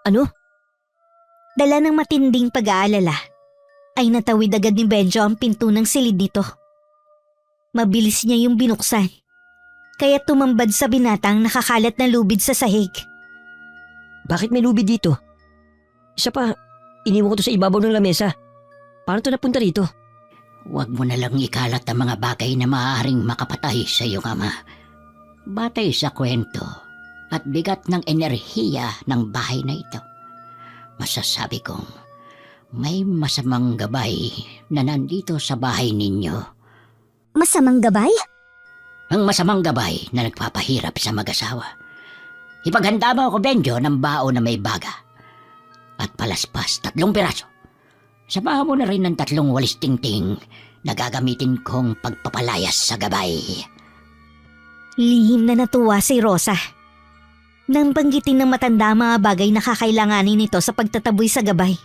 Ano? Dala ng matinding pag-aalala, ay natawid agad ni Benjo ang pinto ng silid nito. Mabilis niya yung binuksan, kaya tumambad sa binatang nakakalat na lubid sa sahig. Bakit may lubid dito? Isa pa, iniwan ko to sa ibabaw ng lamesa. Paano to napunta rito? Huwag mo na lang ikalat ang mga bagay na maaaring makapatay sa iyong ama. Batay sa kwento at bigat ng enerhiya ng bahay na ito, masasabi kong may masamang gabay na nandito sa bahay ninyo. Masamang gabay? Ang masamang gabay na nagpapahirap sa mag-asawa. Ipaghanda mo ako, Benjo, ng bao na may baga. At palaspas, 3 piraso. Samahan mo na rin ng 3 walis tingting na gagamitin kong pagpapalayas sa gabay. Lihim na natuwa si Rosa nang banggitin ng matanda ang mga bagay na kakailanganin nito sa pagtataboy sa gabay.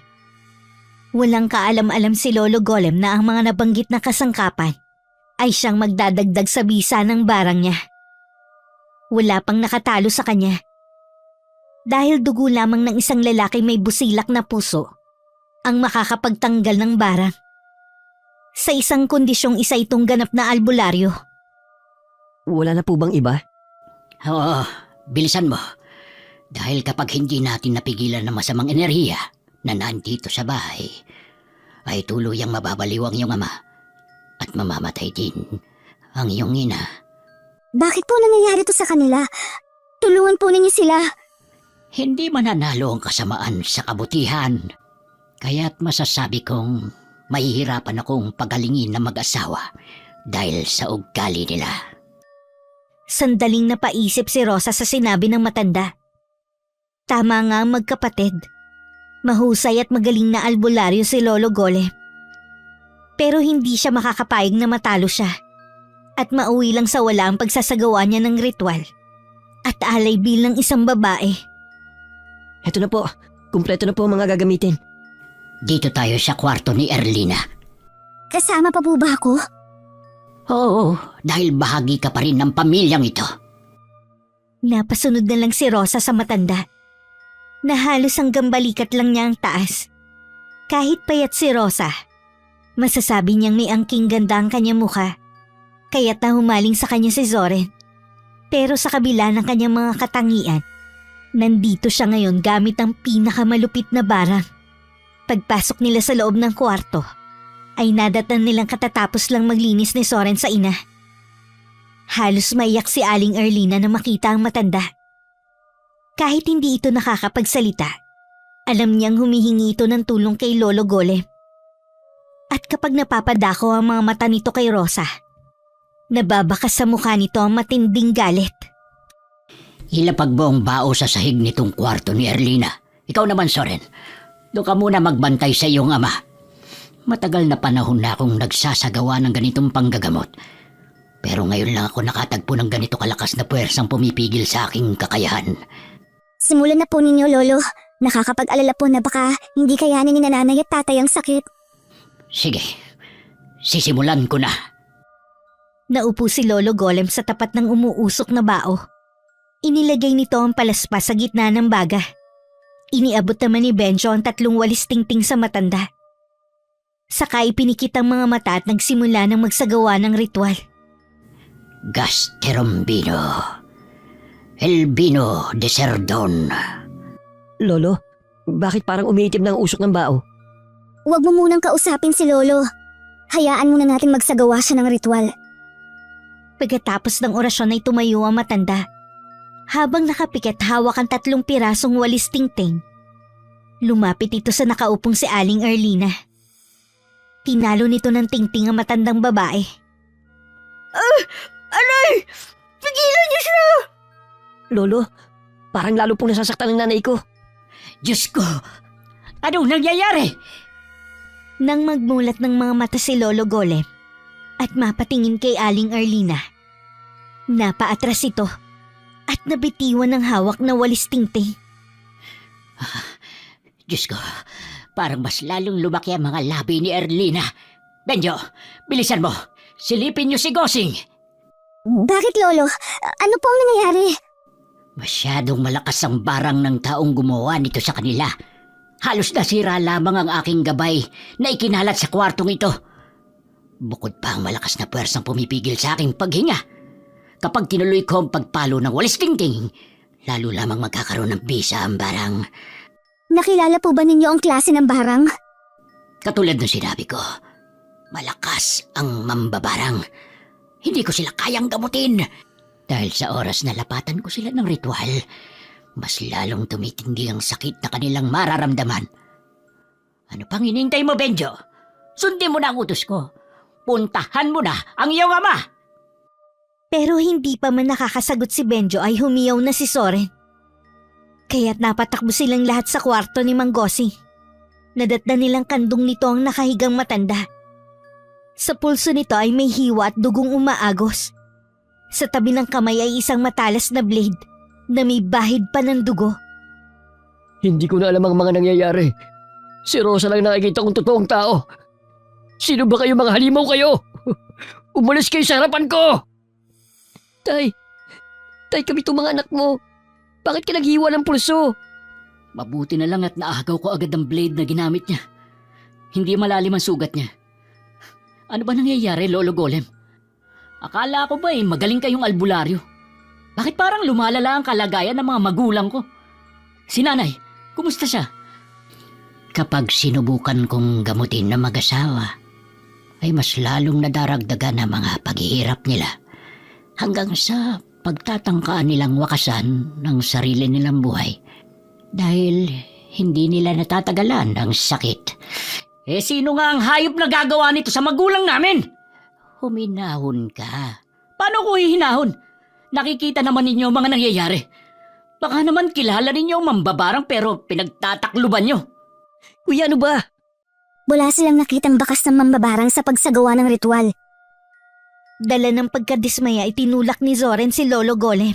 Walang kaalam-alam si Lolo Golem na ang mga nabanggit na kasangkapan ay siyang magdadagdag sa bisa ng barang niya. Wala pang nakatalo sa kanya. Dahil dugo lamang ng isang lalaki may busilak na puso ang makakapagtanggal ng barang. Sa isang kondisyong isa itong ganap na albularyo. Wala na po bang iba? Oo, bilisan mo. Dahil kapag hindi natin napigilan ng masamang enerhiya na nandito sa bahay, ay tuluyang mababaliw ang iyong ama at mamamatay din ang iyong ina. Bakit po nangyayari to sa kanila? Tulungan po ninyo sila. Hindi mananalo ang kasamaan sa kabutihan. Kaya't masasabi kong mahihirapan akong pagalingin ng mag-asawa dahil sa ugali nila. Sandaling napaisip si Rosa sa sinabi ng matanda. Tama nga ang magkapatid. Mahusay at magaling na albularyo si Lolo Golem. Pero hindi siya makakapayag na matalo siya at mauwi lang sa wala ang pagsasagawa niya ng ritual at alay bilang isang babae. Heto na po, kumpleto na po ang mga gagamitin. Dito tayo sa kwarto ni Erlina. Kasama pa po ba ako? Oo, dahil bahagi ka pa rin ng pamilyang ito. Napasunod na lang si Rosa sa matanda na halos hanggang balikat lang niya ang taas. Kahit payat si Rosa, masasabi niyang may angking ganda ang kanyang mukha, kaya't nahumaling sa kanya si Zoren. Pero sa kabila ng kanyang mga katangian, nandito siya ngayon gamit ang pinakamalupit na barang. Pagpasok nila sa loob ng kwarto, ay nadatnan nilang katatapos lang maglinis ni Zoren sa ina. Halos maiyak si Aling Erlina na makita ang matanda. Kahit hindi ito nakakapagsalita, alam niyang humihingi ito ng tulong kay Lolo Golem. At kapag napapadako ang mga mata nito kay Rosa, nababakas sa mukha nito ang matinding galit. Ilapag mo ang bao sa sahig nitong kwarto ni Erlina. Ikaw naman, Soren. Doon ka muna magbantay sa iyong ama. Matagal na panahon na akong nagsasagawa ng ganitong panggagamot. Pero ngayon lang ako nakatagpo ng ganito kalakas na puwersang pumipigil sa aking kakayahan. Simulan na po ninyo, Lolo. Nakakapag-alala po na baka hindi kayanin ni nanay at tatay ang sakit. Sige, sisimulan ko na. Naupo si Lolo Golem sa tapat ng umuusok na bao. Inilagay nito ang palaspas sa gitna ng baga. Iniabot naman ni Benjo ang 3 walis tingting sa matanda. Saka ipinikit ang mga mata at nagsimula ng magsagawa ng ritual. Gasterombino. Elbino de Cerdon. Lolo, bakit parang umiitim na ang usok ng bao? Huwag mo munang kausapin si Lolo. Hayaan muna natin magsagawa siya ng ritual. Pagkatapos ng orasyon ay tumayo ang matanda. Habang nakapikit hawak ang 3 pirasong walis tingting. Lumapit ito sa nakaupong si Aling Erlina. Tinalo nito ng tingting ang matandang babae. Alay! Pigilan niyo siya! Lolo, parang lalo pong nasasaktan ng nanay ko. Diyos ko! Anong nangyayari? Nang magmulat ng mga mata si Lolo Golem at mapatingin kay Aling Erlina, napaatras ito at nabitiwan ng hawak na walis tingting. Diyos ko, parang mas lalong lumaki ang mga labi ni Erlina. Benjo, bilisan mo. Silipin niyo si Gosing. Bakit, Lolo? Ano po ang nangyayari? Masyadong malakas ang barang ng taong gumawa nito sa kanila. Halos nasira lamang ang aking gabay na ikinalat sa kwartong ito. Bukod pa ang malakas na puwersang pumipigil sa aking paghinga. Kapag tinuloy ko ang pagpalo ng walis tingting, lalo lamang magkakaroon ng bisa ang barang. Nakilala po ba ninyo ang klase ng barang? Katulad ng sinabi ko, malakas ang mambabarang. Hindi ko sila kayang gamutin. Dahil sa oras na lapatan ko sila ng ritual, mas lalong tumitindi ang sakit na kanilang mararamdaman. Ano pang hinihintay mo, Benjo? Sundin mo na ang utos ko. Puntahan mo na ang iyong ama! Pero hindi pa man nakakasagot si Benjo ay humiyaw na si Soren. Kaya't napatakbo silang lahat sa kwarto ni Mang Gosing. Nadatda nilang kandong nito ang nakahigang matanda. Sa pulso nito ay may hiwa at dugong umaagos. Sa tabi ng kamay ay isang matalas na blade na may bahid pa ng dugo. Hindi ko na alam ang mga nangyayari. Si Rosa lang nakikita kong totoong tao. Sino ba kayo, mga halimaw kayo? Umalis kayo sa harapan ko! Tay, kami itong mga anak mo. Bakit ka naghiwa ng pulso? Mabuti na lang at naagaw ko agad ang blade na ginamit niya. Hindi malalim ang sugat niya. Ano ba nangyayari, Lolo Golem? Akala ko ba magaling kayong albularyo? Bakit parang lumalala ang kalagayan ng mga magulang ko? Si nanay, kumusta siya? Kapag sinubukan kong gamutin na mag-asawa, ay mas lalong nadaragdagan ang mga paghihirap nila hanggang sa pagtatangkaan nilang wakasan ng sarili nilang buhay dahil hindi nila natatagalan ang sakit. Sino nga ang hayop na gagawa nito sa magulang namin? Huminahon ka. Paano ko hihinahon? Nakikita naman ninyo ang mga nangyayari. Baka naman kilala ninyo ang mambabarang pero pinagtatakluban nyo. Kuya, ano ba? Wala silang nakitang bakas ng mambabarang sa pagsagawa ng ritual. Dala ng pagkadismaya ay tinulak ni Zoren si Lolo Golem.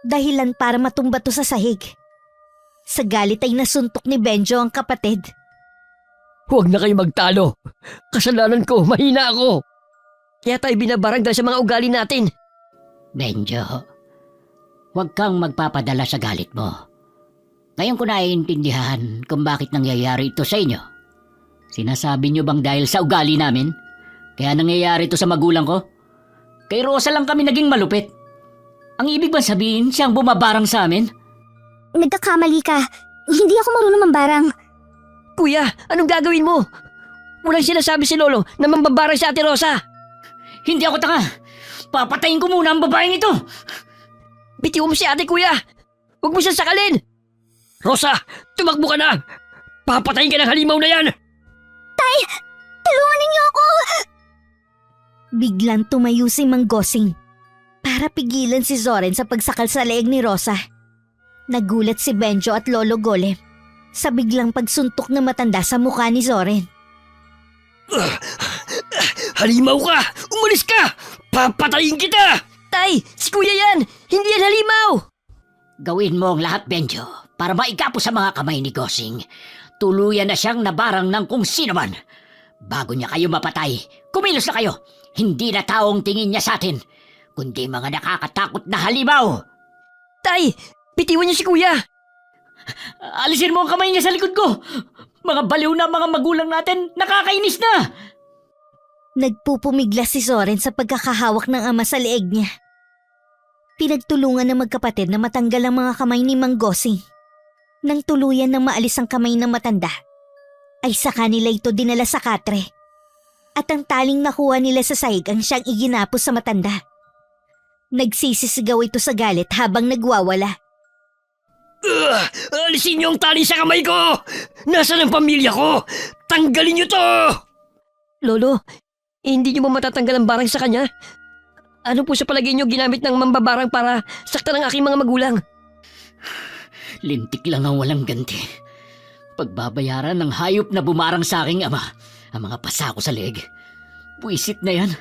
Dahilan para matumba to sa sahig. Sa galit ay nasuntok ni Benjo ang kapatid. Huwag na kayo magtalo. Kasalanan ko, mahina ako. Kaya tayo binabarang dahil sa mga ugali natin. Benjo, huwag kang magpapadala sa galit mo. Ngayon ko naiintindihan kung bakit nangyayari ito sa inyo. Sinasabi nyo bang dahil sa ugali namin? Kaya nangyayari ito sa magulang ko? Kay Rosa lang kami naging malupit. Ang ibig bang sabihin siyang bumabarang sa amin? Nagkakamali ka. Hindi ako marunong mambarang. Kuya, anong gagawin mo? Walang sinasabi si Lolo na mambabarang si Ate Rosa. Hindi ako tanga. Papatayin ko muna ang babaeng ito. Bitiw mo si ate, kuya. Huwag mo siyang sakalin. Rosa, tumakbo ka na. Papatayin ka ng halimaw na yan. Tulungan ninyo ako! Biglang tumayo si Mang Gosing para pigilan si Zoren sa pagsakal sa leeg ni Rosa. Nagulat si Benjo at Lolo Golem sa biglang pagsuntok ng matanda sa mukha ni Zoren. Halimaw ka! Umalis ka! Papatayin kita! Tay, si kuya yan! Hindi yan halimaw! Gawin mo ang lahat, Benjo, para maigapo sa mga kamay ni Gosing. Tuluyan na siyang nabarang ng kung sino man. Bago niya kayo mapatay, kumilos na kayo. Hindi na taong tingin niya sa atin, kundi mga nakakatakot na halimaw. Tay, bitiwan niyo si kuya! Alisin mo ang kamay niya sa likod ko. Mga baliw na mga magulang natin, nakakainis na. Nagpupumigla si Zoren sa pagkakahawak ng ama sa leeg niya. Pinagtulungan ng magkapatid na matanggal ang mga kamay ni Mang Gosing. Nang tuluyan ng maalis ang kamay ng matanda, ay sa kanila ito dinala sa katre At ang taling nakuha nila sa sahig ang siyang iginapos sa matanda. Nagsisisigaw ito sa galit habang nagwawala. Alisin niyo ang tali sa kamay ko! Nasaan ang pamilya ko? Tanggalin niyo to! Lolo, hindi niyo ba matatanggal ang barang sa kanya? Ano po sa palagay niyo ginamit ng mambabarang para saktan ang aking mga magulang? Lintik lang ang walang ganti. Pagbabayaran ng hayop na bumarang sa aking ama ang mga pasa ko sa leeg. Buisit na yan.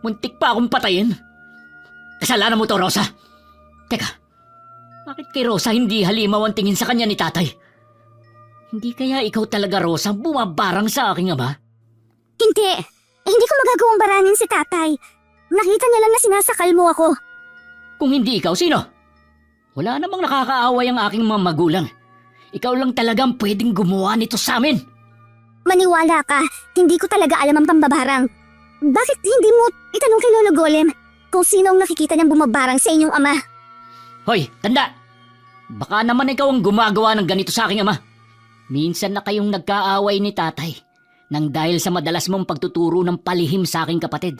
Muntik pa akong patayin. Kasalanan mo to, Rosa. Teka, bakit kay Rosa hindi halimaw ang tingin sa kanya ni tatay? Hindi kaya ikaw talaga, Rosa, bumabarang sa aking ama? Hindi. Hindi ko magagawang baranin si tatay. Nakita niya lang na sinasakal mo ako. Kung hindi ikaw, sino? Wala namang nakakaaway ang aking mga magulang. Ikaw lang talagang pwedeng gumawa nito sa amin. Maniwala ka, hindi ko talaga alam ang pambabarang. Bakit hindi mo itanong kay Lolo Golem kung sino ang nakikita niyang bumabarang sa inyong ama? Hoy, tanda! Baka naman ikaw ang gumagawa ng ganito sa aking ama. Minsan na kayong nagkaaway ni tatay nang dahil sa madalas mong pagtuturo ng palihim sa aking kapatid.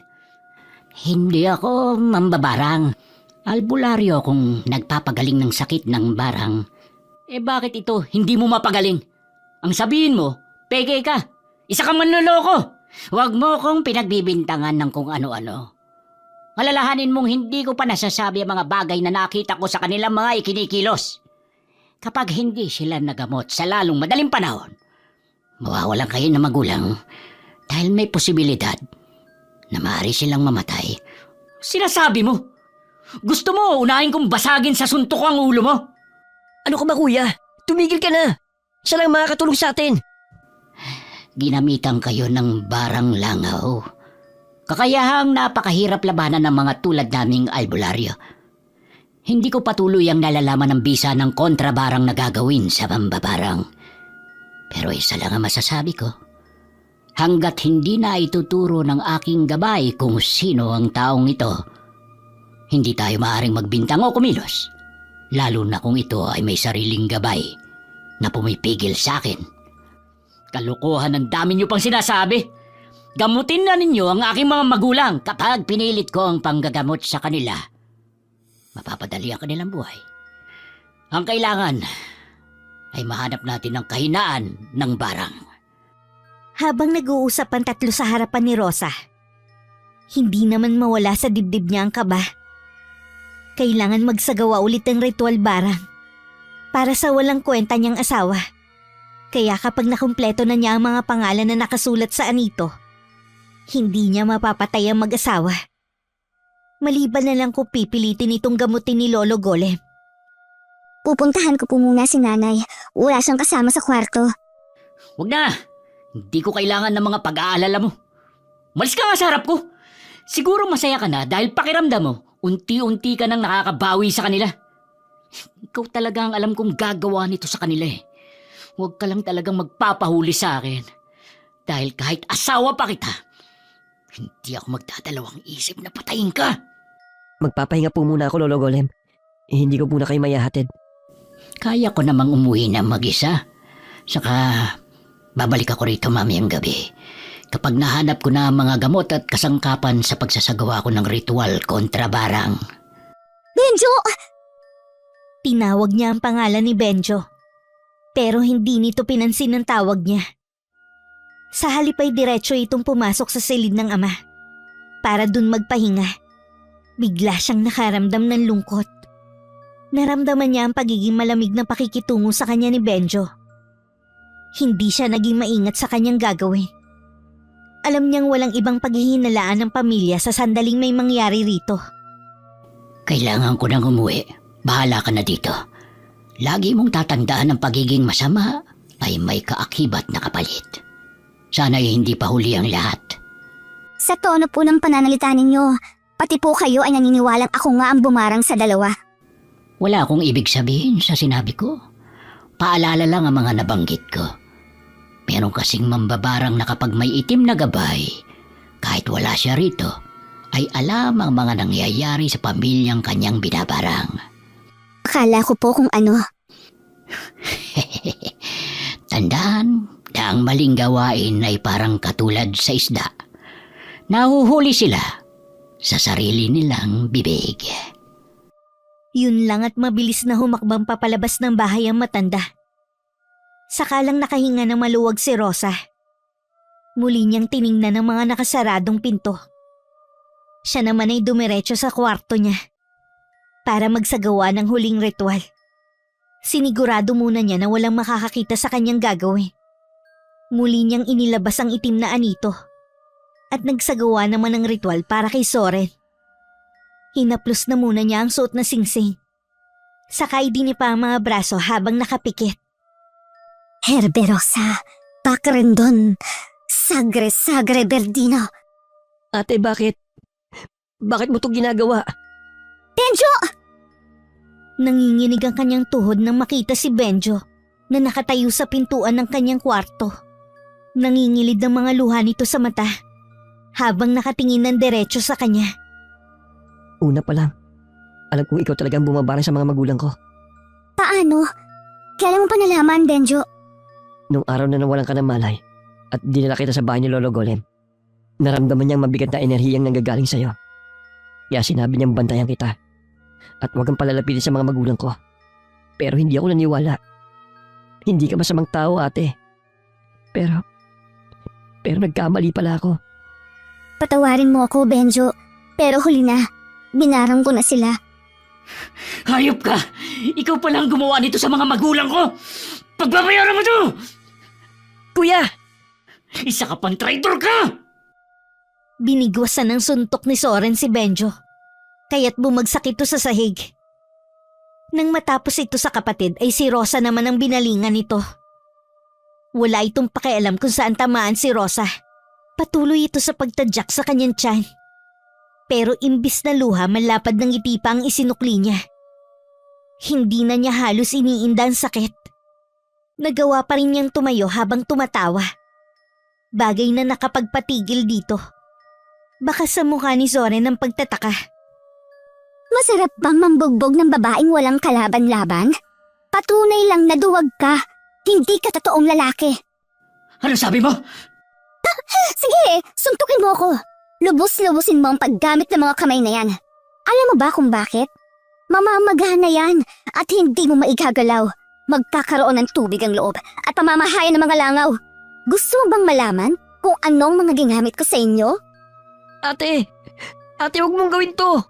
Hindi ako mambabarang. Albularyo kung nagpapagaling ng sakit ng barang. Eh bakit ito hindi mo mapagaling? Ang sabihin mo, peke ka. Isa kang manloloko. Huwag mo kong pinagbibintangan ng kung ano-ano. Alalahanin mong hindi ko pa nasasabi ang mga bagay na nakita ko sa kanilang mga ikinikilos. Kapag hindi sila nagamot sa lalong madaling panahon, mawawalan kayo ng magulang dahil may posibilidad na maaari silang mamatay. Sinasabi mo? Gusto mo unahin kong basagin sa suntok ang ulo mo? Ano ka ba kuya? Tumigil ka na! Siya lang makakatulong sa atin! Ginamitan kayo ng barang langaw. Kakayahang napakahirap labanan ng mga tulad naming albularyo. Hindi ko patuloy ang nalalaman ng bisa ng kontrabarang na gagawin sa mambabarang. Pero isa lang ang masasabi ko. Hanggat hindi na ituturo ng aking gabay kung sino ang taong ito, hindi tayo maaaring magbintang o kumilos. Lalo na kung ito ay may sariling gabay na pumipigil sa akin. Kalokohan, ang dami niyo pang sinasabi. Gamutin na ninyo ang aking mga magulang. Kapag pinilit ko ang panggagamot sa kanila, mapapadali ang kanilang buhay. Ang kailangan ay mahanap natin ng kahinaan ng barang. Habang nag-uusap ang tatlo sa harapan ni Rosa, hindi naman mawala sa dibdib niya ang kaba. Kailangan magsagawa ulit ng ritual barang para sa walang kwenta niyang asawa. Kaya kapag nakumpleto na niya ang mga pangalan na nakasulat sa anito, hindi niya mapapatay ang mag-asawa. Maliban na lang kung pipilitin itong gamutin ni Lolo Golem. Pupuntahan ko po muna si nanay. Wala siyang kasama sa kwarto. Huwag na! Hindi ko kailangan ng mga pag-aalala mo. Malis ka nga sa harap ko! Siguro masaya ka na dahil pakiramdam mo, unti-unti ka nang nakakabawi sa kanila. Ikaw talaga ang alam kong gagawa nito sa kanila eh. Huwag ka lang talagang magpapahuli sa akin. Dahil kahit asawa pa kita, hindi ako magdadalawang isip na patayin ka. Magpapahinga po muna ako, Lolo Golem. Hindi ko po na kayo mayahatid. Kaya ko namang umuwi na mag-isa. Saka babalik ako rito mamayang gabi. Kapag nahanap ko na ang mga gamot at kasangkapan sa pagsasagawa ko ng ritual kontra barang. Benjo! Tinawag niya ang pangalan ni Benjo. Pero hindi nito pinansin ang tawag niya. Sa halip ay diretso itong pumasok sa silid ng ama. Para dun magpahinga. Bigla siyang nakaramdam ng lungkot. Naramdaman niya ang pagiging malamig na pakikitungo sa kanya ni Benjo. Hindi siya naging maingat sa kanyang gagawin. Alam niyang walang ibang paghihinalaan ng pamilya sa sandaling may mangyari rito. Kailangan ko nang umuwi. Bahala ka na dito. Lagi mong tatandaan ang pagiging masama ay may kaakibat na kapalit. Sana'y hindi pa huli ang lahat. Sa tono po ng pananalita ninyo, pati po kayo ay naniniwalang ako nga ang bumarang sa dalawa. Wala akong ibig sabihin sa sinabi ko. Paalala lang ang mga nabanggit ko. Meron kasing mambabarang na kapag may itim na gabay, kahit wala siya rito, ay alam ang mga nangyayari sa pamilyang kanyang binabarang. Akala ko po kung ano. Tandaan na ang maling gawain ay parang katulad sa isda. nahuhuli sila sa sarili nilang bibig. Yun lang at mabilis na humakbang papalabas ng bahay ang matanda. Sakalang nakahinga ng maluwag si Rosa. Muli niyang tiningnan ang mga nakasaradong pinto. Siya naman ay dumiretso sa kwarto niya para magsagawa ng huling ritual. Sinigurado muna niya na walang makakakita sa kanyang gagawin. Muli niyang inilabas ang itim na anito at nagsagawa naman ng ritual para kay Soren. Hinaplos na muna niya ang suot na singsing. Saka idinipa ang mga braso habang nakapikit. Herberosa, Pakrendon, Sagre Berdino. Ate, bakit? Bakit mo ito ginagawa? Benjo! Nanginginig ang kanyang tuhod nang makita si Benjo na nakatayo sa pintuan ng kanyang kwarto. Nangingilid ang mga luha nito sa mata habang nakatingin ng diretso sa kanya. Una pa lang, alam kong ikaw talagang bumabarang sa mga magulang ko. Paano? Kailan mo pa nalaman, Benjo? Nung araw na nawalan ka ng malay at dinala kita sa bahay ni Lolo Golem, naramdaman niyang mabigat na enerhiyang nanggagaling sa'yo. Kaya sinabi niyang bantayan kita at huwag kang palalapitin sa mga magulang ko. Pero hindi ako naniwala. Hindi ka masamang tao, ate. Pero nagkamali pala ako. Patawarin mo ako, Benjo. Pero huli na. Binarang ko na sila. Hayop ka! Ikaw palang gumawa nito sa mga magulang ko! Pagbabayaran mo to! Kuya! Isa ka pang traitor ka! Binigwasan ng suntok ni Soren si Benjo, kaya't bumagsak ito sa sahig. Nang matapos ito sa kapatid ay si Rosa naman ang binalingan nito. Wala itong pakialam kung saan tamaan si Rosa. Patuloy ito sa pagtadyak sa kanyang tiyan. Pero imbis na luha, malapad ng ngiti pa ang isinukli niya. Hindi na niya halos iniinda ang sakit. Nagawa pa rin niyang tumayo habang tumatawa. Bagay na nakapagpatigil dito. Baka sa mukha ni Soren ang pagtataka. Masarap bang mambugbog ng babaeng walang kalaban-laban? Patunay lang na duwag ka. Hindi ka totoong lalaki. Ano sabi mo? Sige, suntukin mo ako. Lubos-lubusin mo ang paggamit ng mga kamay na yan. Alam mo ba kung bakit? Mamamagana yan at hindi mo maigagalaw. Magkakaroon ng tubig ang loob at pamamahayan ng mga langaw. Gusto mo bang malaman kung anong mga ginamit ko sa inyo? Ate, huwag mong gawin to.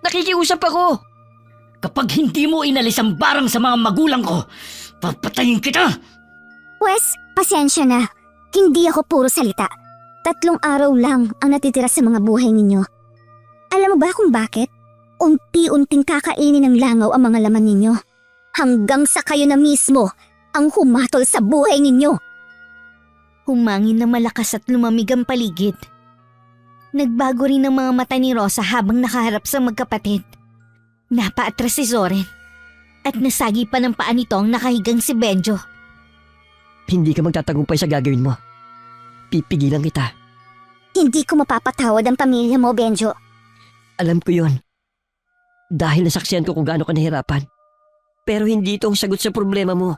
Nakikiusap ako. Kapag hindi mo inalis ang barang sa mga magulang ko, papatayin kita! Wes, pasensya na. Hindi ako puro salita. 3 araw lang ang natitira sa mga buhay ninyo. Alam mo ba kung bakit? Unti-unting kakainin ng langaw ang mga laman ninyo. Hanggang sa kayo na mismo ang humatol sa buhay ninyo. Humangin na malakas at lumamig ang paligid. Nagbago rin ang mga mata ni Rosa habang nakaharap sa magkapatid. Napaatras si Soren at nasagi pa ng paa nito ang nakahigang si Benjo. Hindi ka magtatagumpay sa gagawin mo. Pipigilan kita. Hindi ko mapapatawad ang pamilya mo, Benjo. Alam ko yon. Dahil nasaksihan ko kung gaano ka nahirapan. Pero hindi ito ang sagot sa problema mo.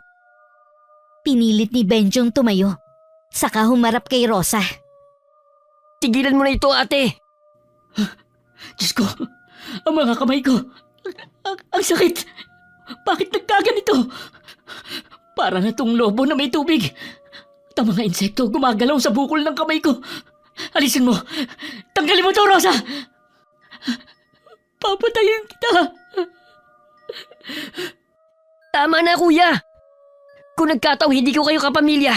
Pinilit ni Benjong tumayo, saka humarap kay Rosa. Tigilan mo na ito, ate. Diyos ko, ang mga kamay ko, ang sakit. Bakit nagkaganito? Para na tong lobo na may tubig. At ang mga insekto gumagalaw sa bukol ng kamay ko. Alisin mo! Tanggalin mo to, Rosa! Papatayin kita! Tama na, kuya. Kung nagkataong hindi ko kayo kapamilya,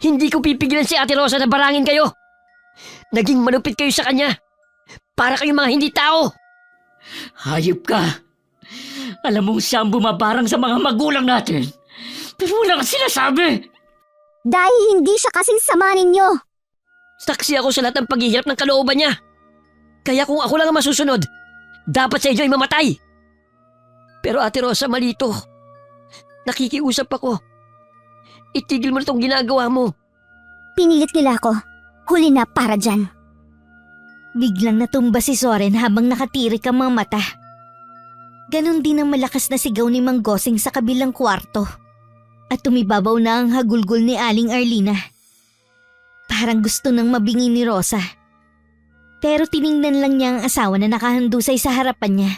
hindi ko pipigilan si Ate Rosa na barangin kayo. Naging malupit kayo sa kanya. Para kayong mga hindi tao. Hayop ka! Alam mong siya ang bumabarang sa mga magulang natin. Pero wala kang sinasabi! Dahil hindi siya kasing sama ninyo. Saksi ako sa lahat ng paghihirap ng kalooban niya. Kaya kung ako lang ang masusunod, dapat sa inyo ay mamatay. Pero Ate Rosa, mali ito. Nakikiusap ako. Itigil mo na itong ginagawa mo. Pinilit nila ako. Huli na para dyan. Biglang natumba si Soren habang nakatirik ang mga mata. Ganon din ang malakas na sigaw ni Mang Gosing sa kabilang kwarto. At tumibabaw na ang hagulgol ni Aling Arlina. Parang gusto nang mabingi ni Rosa. Pero tiningnan lang niya ang asawa na nakahandusay sa harapan niya.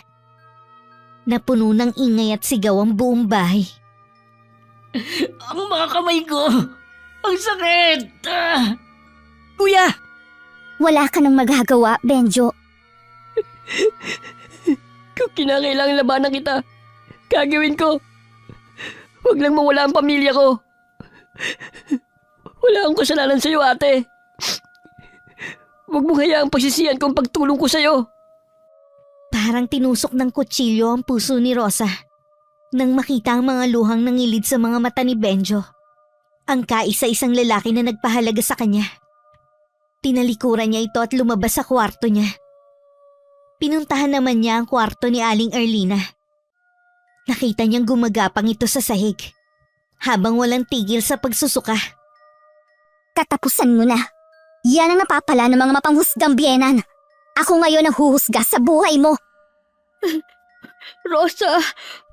Napuno ng ingay at sigaw ang buong bahay. Ang mga kamay ko! Ang sakit! Kuya! Wala ka nang magagawa, Benjo. Kung kinakailangan labanan kita, gagawin ko. Huwag lang mawala ang pamilya ko. Wala akong kasalanan sa'yo, ate. Huwag mong hayaang pagsisiyan kung pagtulong ko sa'yo. Parang tinusok ng kutsilyo ang puso ni Rosa nang makita ang mga luhang nangilid sa mga mata ni Benjo. Ang kaisa-isang lalaki na nagpahalaga sa kanya. Tinalikuran niya ito at lumabas sa kwarto niya. Pinuntahan naman niya ang kwarto ni Aling Erlina. Nakita niyang gumagapang ito sa sahig habang walang tigil sa pagsusuka. Katapusan mo na. Yan ang napapala ng mga mapanghusgang biyenan. Ako ngayon ang huhusga sa buhay mo. Rosa,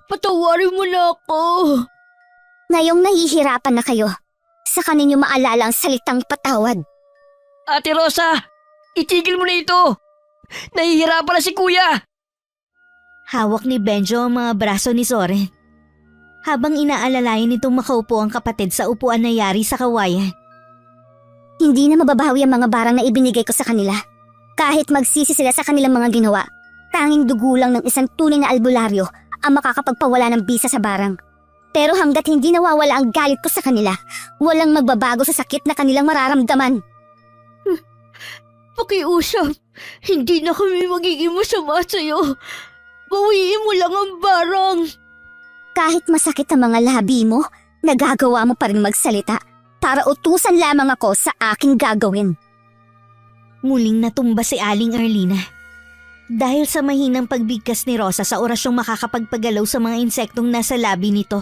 patawarin mo na ako. Ngayong nahihirapan na kayo, saka ninyo maalala ang salitang patawad. Ate Rosa, itigil mo na ito. Nahihirapan na si kuya. Hawak ni Benjo ang mga braso ni Soren habang inaalalayan nitong makaupo ang kapatid sa upuan na yari sa kawayan. Hindi na mababawi ang mga barang na ibinigay ko sa kanila. Kahit magsisi sila sa kanilang mga ginawa, tanging dugo lang ng isang tunay na albularyo ang makakapagpawala ng bisa sa barang. Pero hanggat hindi nawawala ang galit ko sa kanila, walang magbabago sa sakit na kanilang mararamdaman. Pakiusap, hindi na kami magiging masama sa'yo. Bawiin mo lang ang barang. Kahit masakit ang mga labi mo, nagagawa mo pa rin magsalita para utusan lamang ako sa aking gagawin. Muling natumba si Aling Erlina. Dahil sa mahinang pagbigkas ni Rosa sa orasyong makakapagpagalaw sa mga insektong nasa labi nito,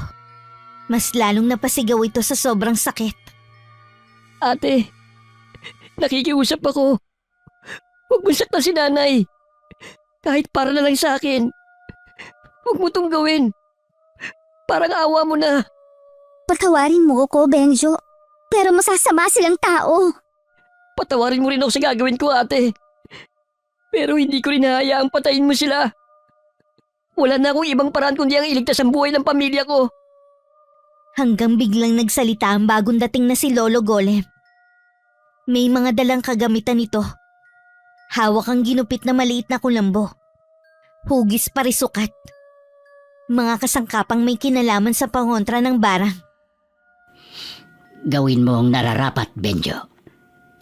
mas lalong napasigaw ito sa sobrang sakit. Ate, nakikiusap ako. Huwag mo saktan si nanay. Kahit para na lang sa akin. Huwag mo tong gawin. Parang awa mo na. Patawarin mo ako, Benjo. Pero masasama silang tao. Patawarin mo rin ako sa gagawin ko, ate. Pero hindi ko rin hahayaang patayin mo sila. Wala na akong ibang paraan kundi ang iligtas ang buhay ng pamilya ko. Hanggang biglang nagsalita ang bagong dating na si Lolo Golem. May mga dalang kagamitan nito. Hawak ang ginupit na maliit na kulambo. Hugis parisukat. Mga kasangkapang may kinalaman sa pangontra ng barang. Gawin mo ang nararapat, Benjo.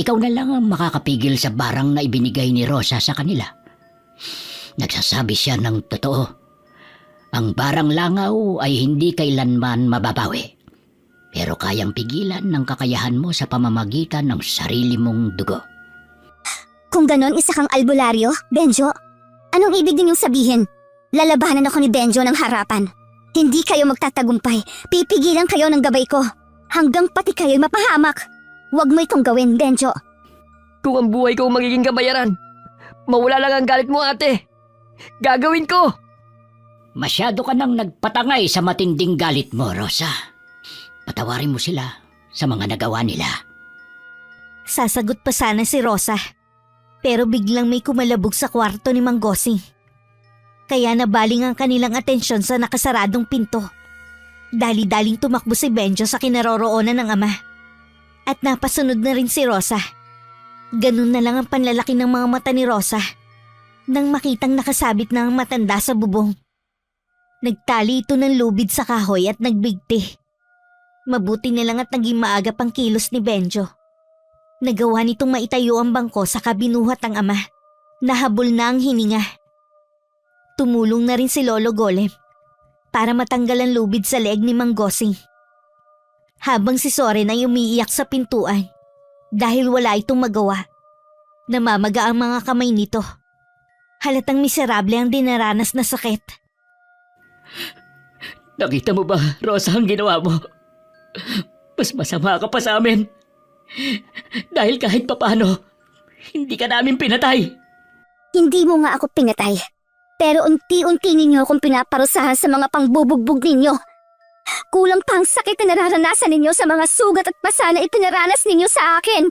Ikaw na lang ang makakapigil sa barang na ibinigay ni Rosa sa kanila. Nagsasabi siya ng totoo. Ang barang langaw ay hindi kailanman mababawi. Pero kayang pigilan ng kakayahan mo sa pamamagitan ng sarili mong dugo. Kung ganon, isa kang albularyo, Benjo. Anong ibig ninyong sabihin? Lalabanan ako ni Benjo ng harapan. Hindi kayo magtatagumpay. Pipigilan kayo ng gabay ko. Hanggang pati kayo'y mapahamak. Huwag mo itong gawin, Benjo. Kung ang buhay ko ang magiging kabayaran, mawala lang ang galit mo, ate. Gagawin ko! Masyado ka nang nagpatangay sa matinding galit mo, Rosa. Patawarin mo sila sa mga nagawa nila. Sasagot pa sana si Rosa. Pero biglang may kumalabog sa kwarto ni Mang Gosing. Kaya nabaling ang kanilang atensyon sa nakasaradong pinto. Dali-daling tumakbo si Benjo sa kinaroroonan ng ama. At napasunod na rin si Rosa. Ganun na lang ang panlalaki ng mga mata ni Rosa nang makitang nakasabit na ang matanda sa bubong. Nagtali ito ng lubid sa kahoy at nagbigti. Mabuti na lang at naging maagap ang kilos ni Benjo. Nagawa nitong maitayo ang bangko sa kabinuhat ang ama. Nahabol na ang hininga. Tumulong na rin si Lolo Golem para matanggal ang lubid sa leeg ni Mang Gosing. Habang si Soren ay umiiyak sa pintuan dahil wala itong magawa. Namamaga ang mga kamay nito. Halatang miserable ang dinaranas na sakit. Nakita mo ba, Rosa, ang ginawa mo? Mas masama ka pa sa amin. Dahil kahit papano, hindi ka namin pinatay. Hindi mo nga ako pinatay. Pero unti-unti ninyo akong pinaparusahan sa mga pangbubugbog ninyo. Kulang pa ang sakit na nararanasan ninyo sa mga sugat at pasa na ipinaranas ninyo sa akin.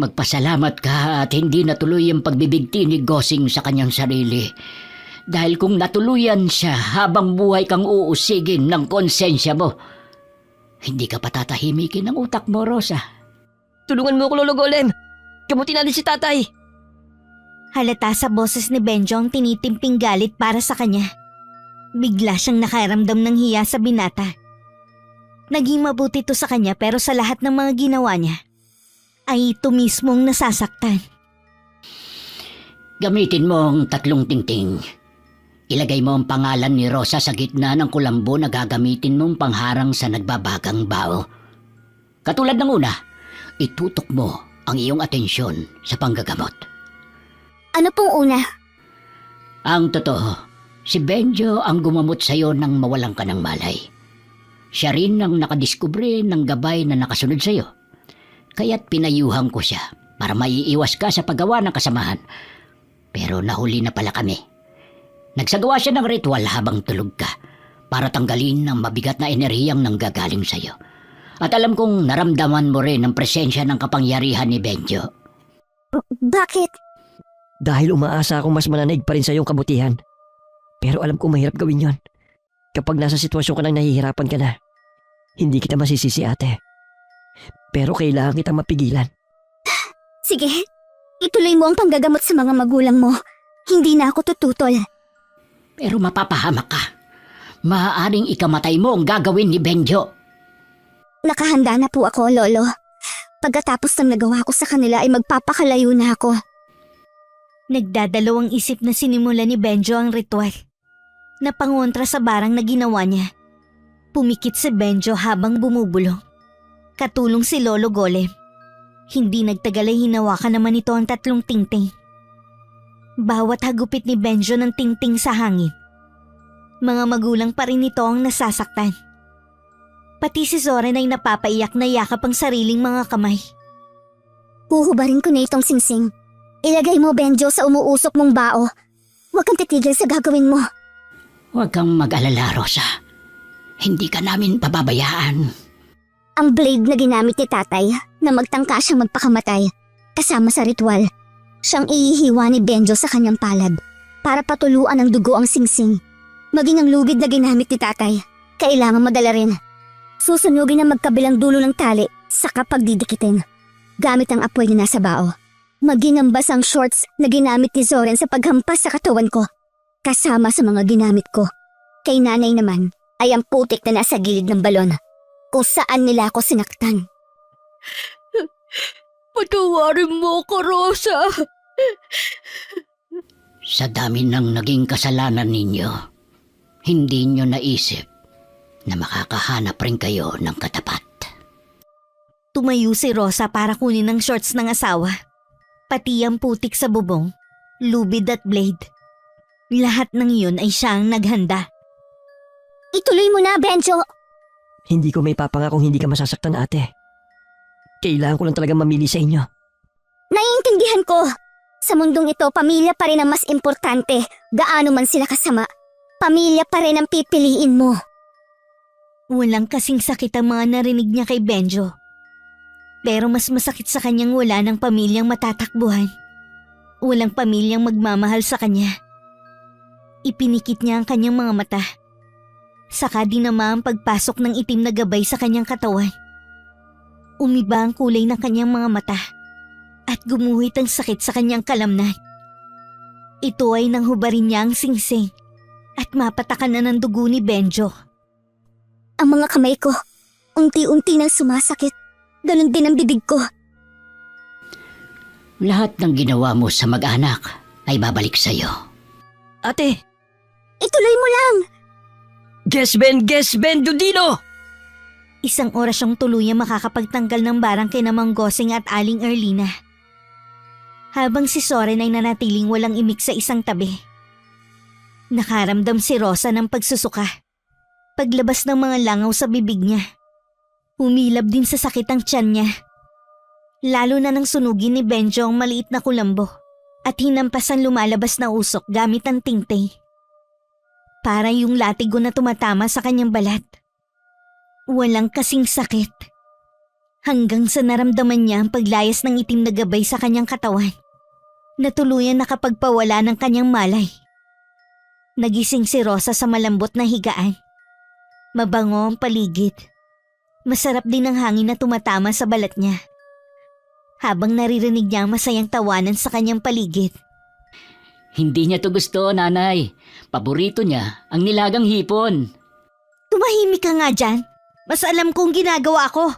Magpasalamat ka at hindi natuloy ang pagbibigti ni Gosing sa kanyang sarili. Dahil kung natuluyan siya habang buhay kang uusigin ng konsensya mo, hindi ka patatahimikin ng utak mo, Rosa. Tulungan mo ako, Lolo Golem. Gamutin natin si tatay. Halata sa boses ni Benjo ang tinitimping galit para sa kanya. Bigla siyang nakaramdam ng hiya sa binata. Naging mabuti to sa kanya pero sa lahat ng mga ginawa niya, ay ito mismong nasasaktan. Gamitin mo ang 3 tingting. Ilagay mo ang pangalan ni Rosa sa gitna ng kulambo na gagamitin mong pangharang sa nagbabagang bao. Katulad ng una, itutok mo ang iyong atensyon sa panggagamot. Ano pong una? Ang totoo, si Benjo ang gumamot sa'yo nang mawalan ka ng malay. Siya rin ang nakadiskubre ng gabay na nakasunod sa'yo. Kaya't pinayuhan ko siya para maiiwas ka sa paggawa ng kasamahan. Pero nahuli na pala kami. Nagsagawa siya ng ritual habang tulog ka para tanggalin ang mabigat na enerhiyang nanggagaling sa'yo. At alam kong naramdaman mo rin ang presensya ng kapangyarihan ni Benjo. Bakit? Dahil umaasa akong mas mananaig pa rin sa iyong kabutihan. Pero alam kong mahirap gawin yon. Kapag nasa sitwasyon ka nang nahihirapan ka na, hindi kita masisisi, ate. Pero kailangan kitang mapigilan. Sige, ituloy mo ang panggagamot sa mga magulang mo. Hindi na ako tututol. Pero mapapahamak ka. Maaaring ikamatay mo ang gagawin ni Benjo. Nakahanda na po ako, Lolo. Pagkatapos ng nagawa ko sa kanila ay magpapakalayo na ako. Nagdadalawang isip na sinimula ni Benjo ang ritual. Napangontra sa barang na ginawa niya. Pumikit si Benjo habang bumubulong. Katulong si Lolo Golem. Hindi nagtagal ay hinawakan naman ito ang 3 tingting. Bawat hagupit ni Benjo ng tingting sa hangin, mga magulang pa rin ito ang nasasaktan. Pati si Zoren ay napapaiyak na yakap ang sariling mga kamay. Huhubarin ko na itong singsing. Ilagay mo, Benjo, sa umuusok mong bao. Huwag kang titigil sa gagawin mo. Huwag kang mag-alala, Rosa. Hindi ka namin pababayaan. Ang blade na ginamit ni tatay na magtangka siyang magpakamatay kasama sa ritual. Siyang ihihiwa ni Benjo sa kanyang palad para patuluan ng dugo ang singsing. Maging ang lubid na ginamit ni tatay, kailangan madala rin. Susunugin ang magkabilang dulo ng tali saka pagdidikitin. Gamit ang apoy na nasa bao. Maging ang basang shorts na ginamit ni Zoren sa paghampas sa katawan ko. Kasama sa mga ginamit ko. Kay nanay naman ay ang putik na nasa gilid ng balon kung saan nila ako sinaktan. Patawarin mo ko, Rosa. Sa dami ng naging kasalanan ninyo, hindi nyo naisip na makakahanap rin kayo ng katapat. Tumayo si Rosa para kunin ang shorts ng asawa. Pati ang putik sa bubong, lubid at blade. Lahat ng iyon ay siyang naghanda. Ituloy mo na, Benjo! Hindi ko may papangakong hindi ka masasaktan, ate. Kailangan ko lang talaga mamili sa inyo. Naiintindihan ko. Sa mundong ito, pamilya pa rin ang mas importante. Gaano man sila kasama. Pamilya pa rin ang pipiliin mo. Walang kasing sakit ang mga narinig niya kay Benjo. Pero mas masakit sa kanyang wala ng pamilyang matatakbuhan. Walang pamilyang magmamahal sa kanya. Ipinikit niya ang kanyang mga mata. Saka dinama ang pagpasok ng itim na gabay sa kanyang katawan. Umiba ang kulay ng kanyang mga mata at gumuhit ang sakit sa kanyang kalamnan. Ito ay nanghubarin niya ang singsing at mapatakan na ng dugo ni Benjo. Ang mga kamay ko, unti-unti nang sumasakit. Ganon din ang bibig ko. Lahat ng ginawa mo sa mag-anak ay babalik sa'yo. Ate! Ituloy mo lang! Guess Ben Dudino! Isang oras siyang tuluyang makakapagtanggal ng barang kina Mang Gosing at Aling Erlina. Habang si Soren ay nanatiling walang imik sa isang tabi. Nakaramdam si Rosa ng pagsusuka. Paglabas ng mga langaw sa bibig niya. Umilab din sa sakit ang tiyan niya. Lalo na nang sunugin ni Benjo ang maliit na kulambo at hinampas ang lumalabas na usok gamit ang tingting. Para yung latigo na tumatama sa kanyang balat. Walang kasing sakit. Hanggang sa naramdaman niya ang paglayas ng itim na gabay sa kanyang katawan. Natuluyan nakapagpawala ng kanyang malay. Nagising si Rosa sa malambot na higaan. Mabango ang paligid. Masarap din ang hangin na tumatama sa balat niya. Habang naririnig niya ang masayang tawanan sa kanyang paligid. Hindi niya to gusto, nanay. Paborito niya ang nilagang hipon. Tumahimik ka nga dyan. Mas alam kong ginagawa ko.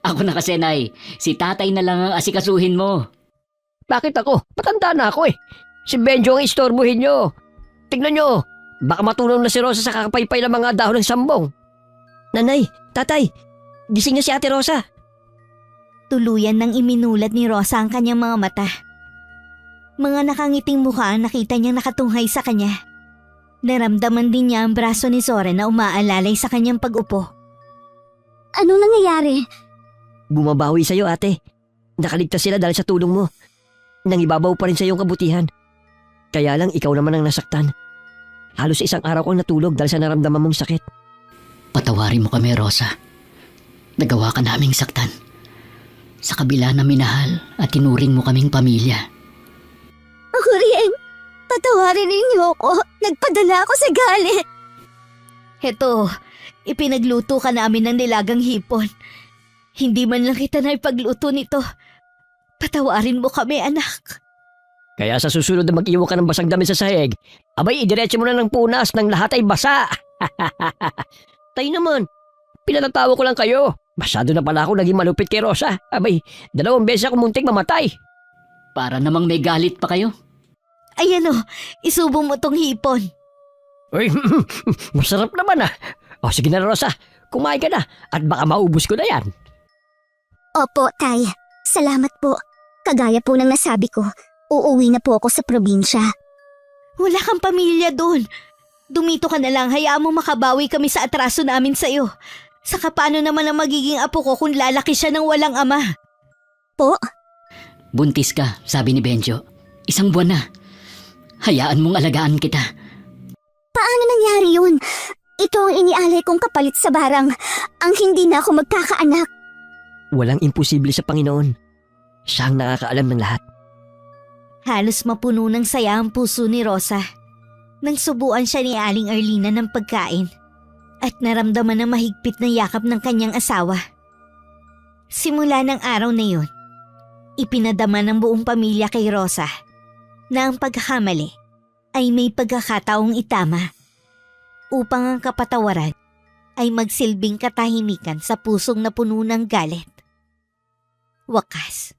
Ako na kasi, nay. Si tatay na lang ang asikasuhin mo. Bakit ako? Patanda na ako eh. Si Benjo ang istorbohin nyo. Tignan nyo, baka matulong na si Rosa sa kakapaypay ng mga dahon ng sambong. Nanay, tatay, gising na si Ate Rosa. Tuluyan nang iminulat ni Rosa ang kanyang mga mata. Mga nakangiting mukha ang nakita niyang nakatunghay sa kanya. Naramdaman din niya ang braso ni Soren na umaalalay sa kanyang pag-upo. Anong nangyayari? Bumabawi sa'yo, ate. Nakaligtas sila dahil sa tulong mo. Nangibabaw pa rin sa iyong kabutihan. Kaya lang ikaw naman ang nasaktan. Halos isang araw kong natulog dahil sa naramdaman mong sakit. Patawarin mo kami, Rosa. Nagawa ka naming saktan. Sa kabila na minahal at tinuring mo kaming pamilya. Ako rin. Patawarin ninyo ako. Nagpadala ako sa galit. Heto, ipinagluto ka namin ng nilagang hipon. Hindi man lang kita na ipagluto nito. Patawarin mo kami, anak. Kaya sa susunod na mag-iwan ka ng basang damit sa sahig, abay idiretso mo na ng punas ng lahat ay basa. Tayo naman, pinatatawa ko lang kayo. Masyado na pala ako naging malupit kay Rosa. Abay, 2 beses ako muntik mamatay. Para namang may galit pa kayo. Ayan o, isubong mo tong hipon. Uy, masarap naman ah. O sige na Rosa, kumain ka na at baka maubos ko na yan. Opo, Tay. Salamat po. Kagaya po ng nasabi ko, uuwi na po ako sa probinsya. Wala kang pamilya doon. Dumito ka na lang, hayaan mo makabawi kami sa atraso namin sa'yo. Saka paano naman ang magiging apo ko kung lalaki siya ng walang ama? Po? Buntis ka, sabi ni Benjo. 1 buwan na. Hayaan mong alagaan kita. Paano nangyari yun? Ito ang inialay kong kapalit sa barang. Ang hindi na ako magkakaanak. Walang imposible sa Panginoon. Siya ang nakakaalam ng lahat. Halos mapuno ng saya ang puso ni Rosa. Nang subuan siya ni Aling Arlina ng pagkain at naramdaman ang mahigpit na yakap ng kanyang asawa. Simula ng araw na yun, ipinadama ng buong pamilya kay Rosa na ang pagkakamali ay may pagkakataong itama upang ang kapatawaran ay magsilbing katahimikan sa pusong napuno ng galit. Wakas.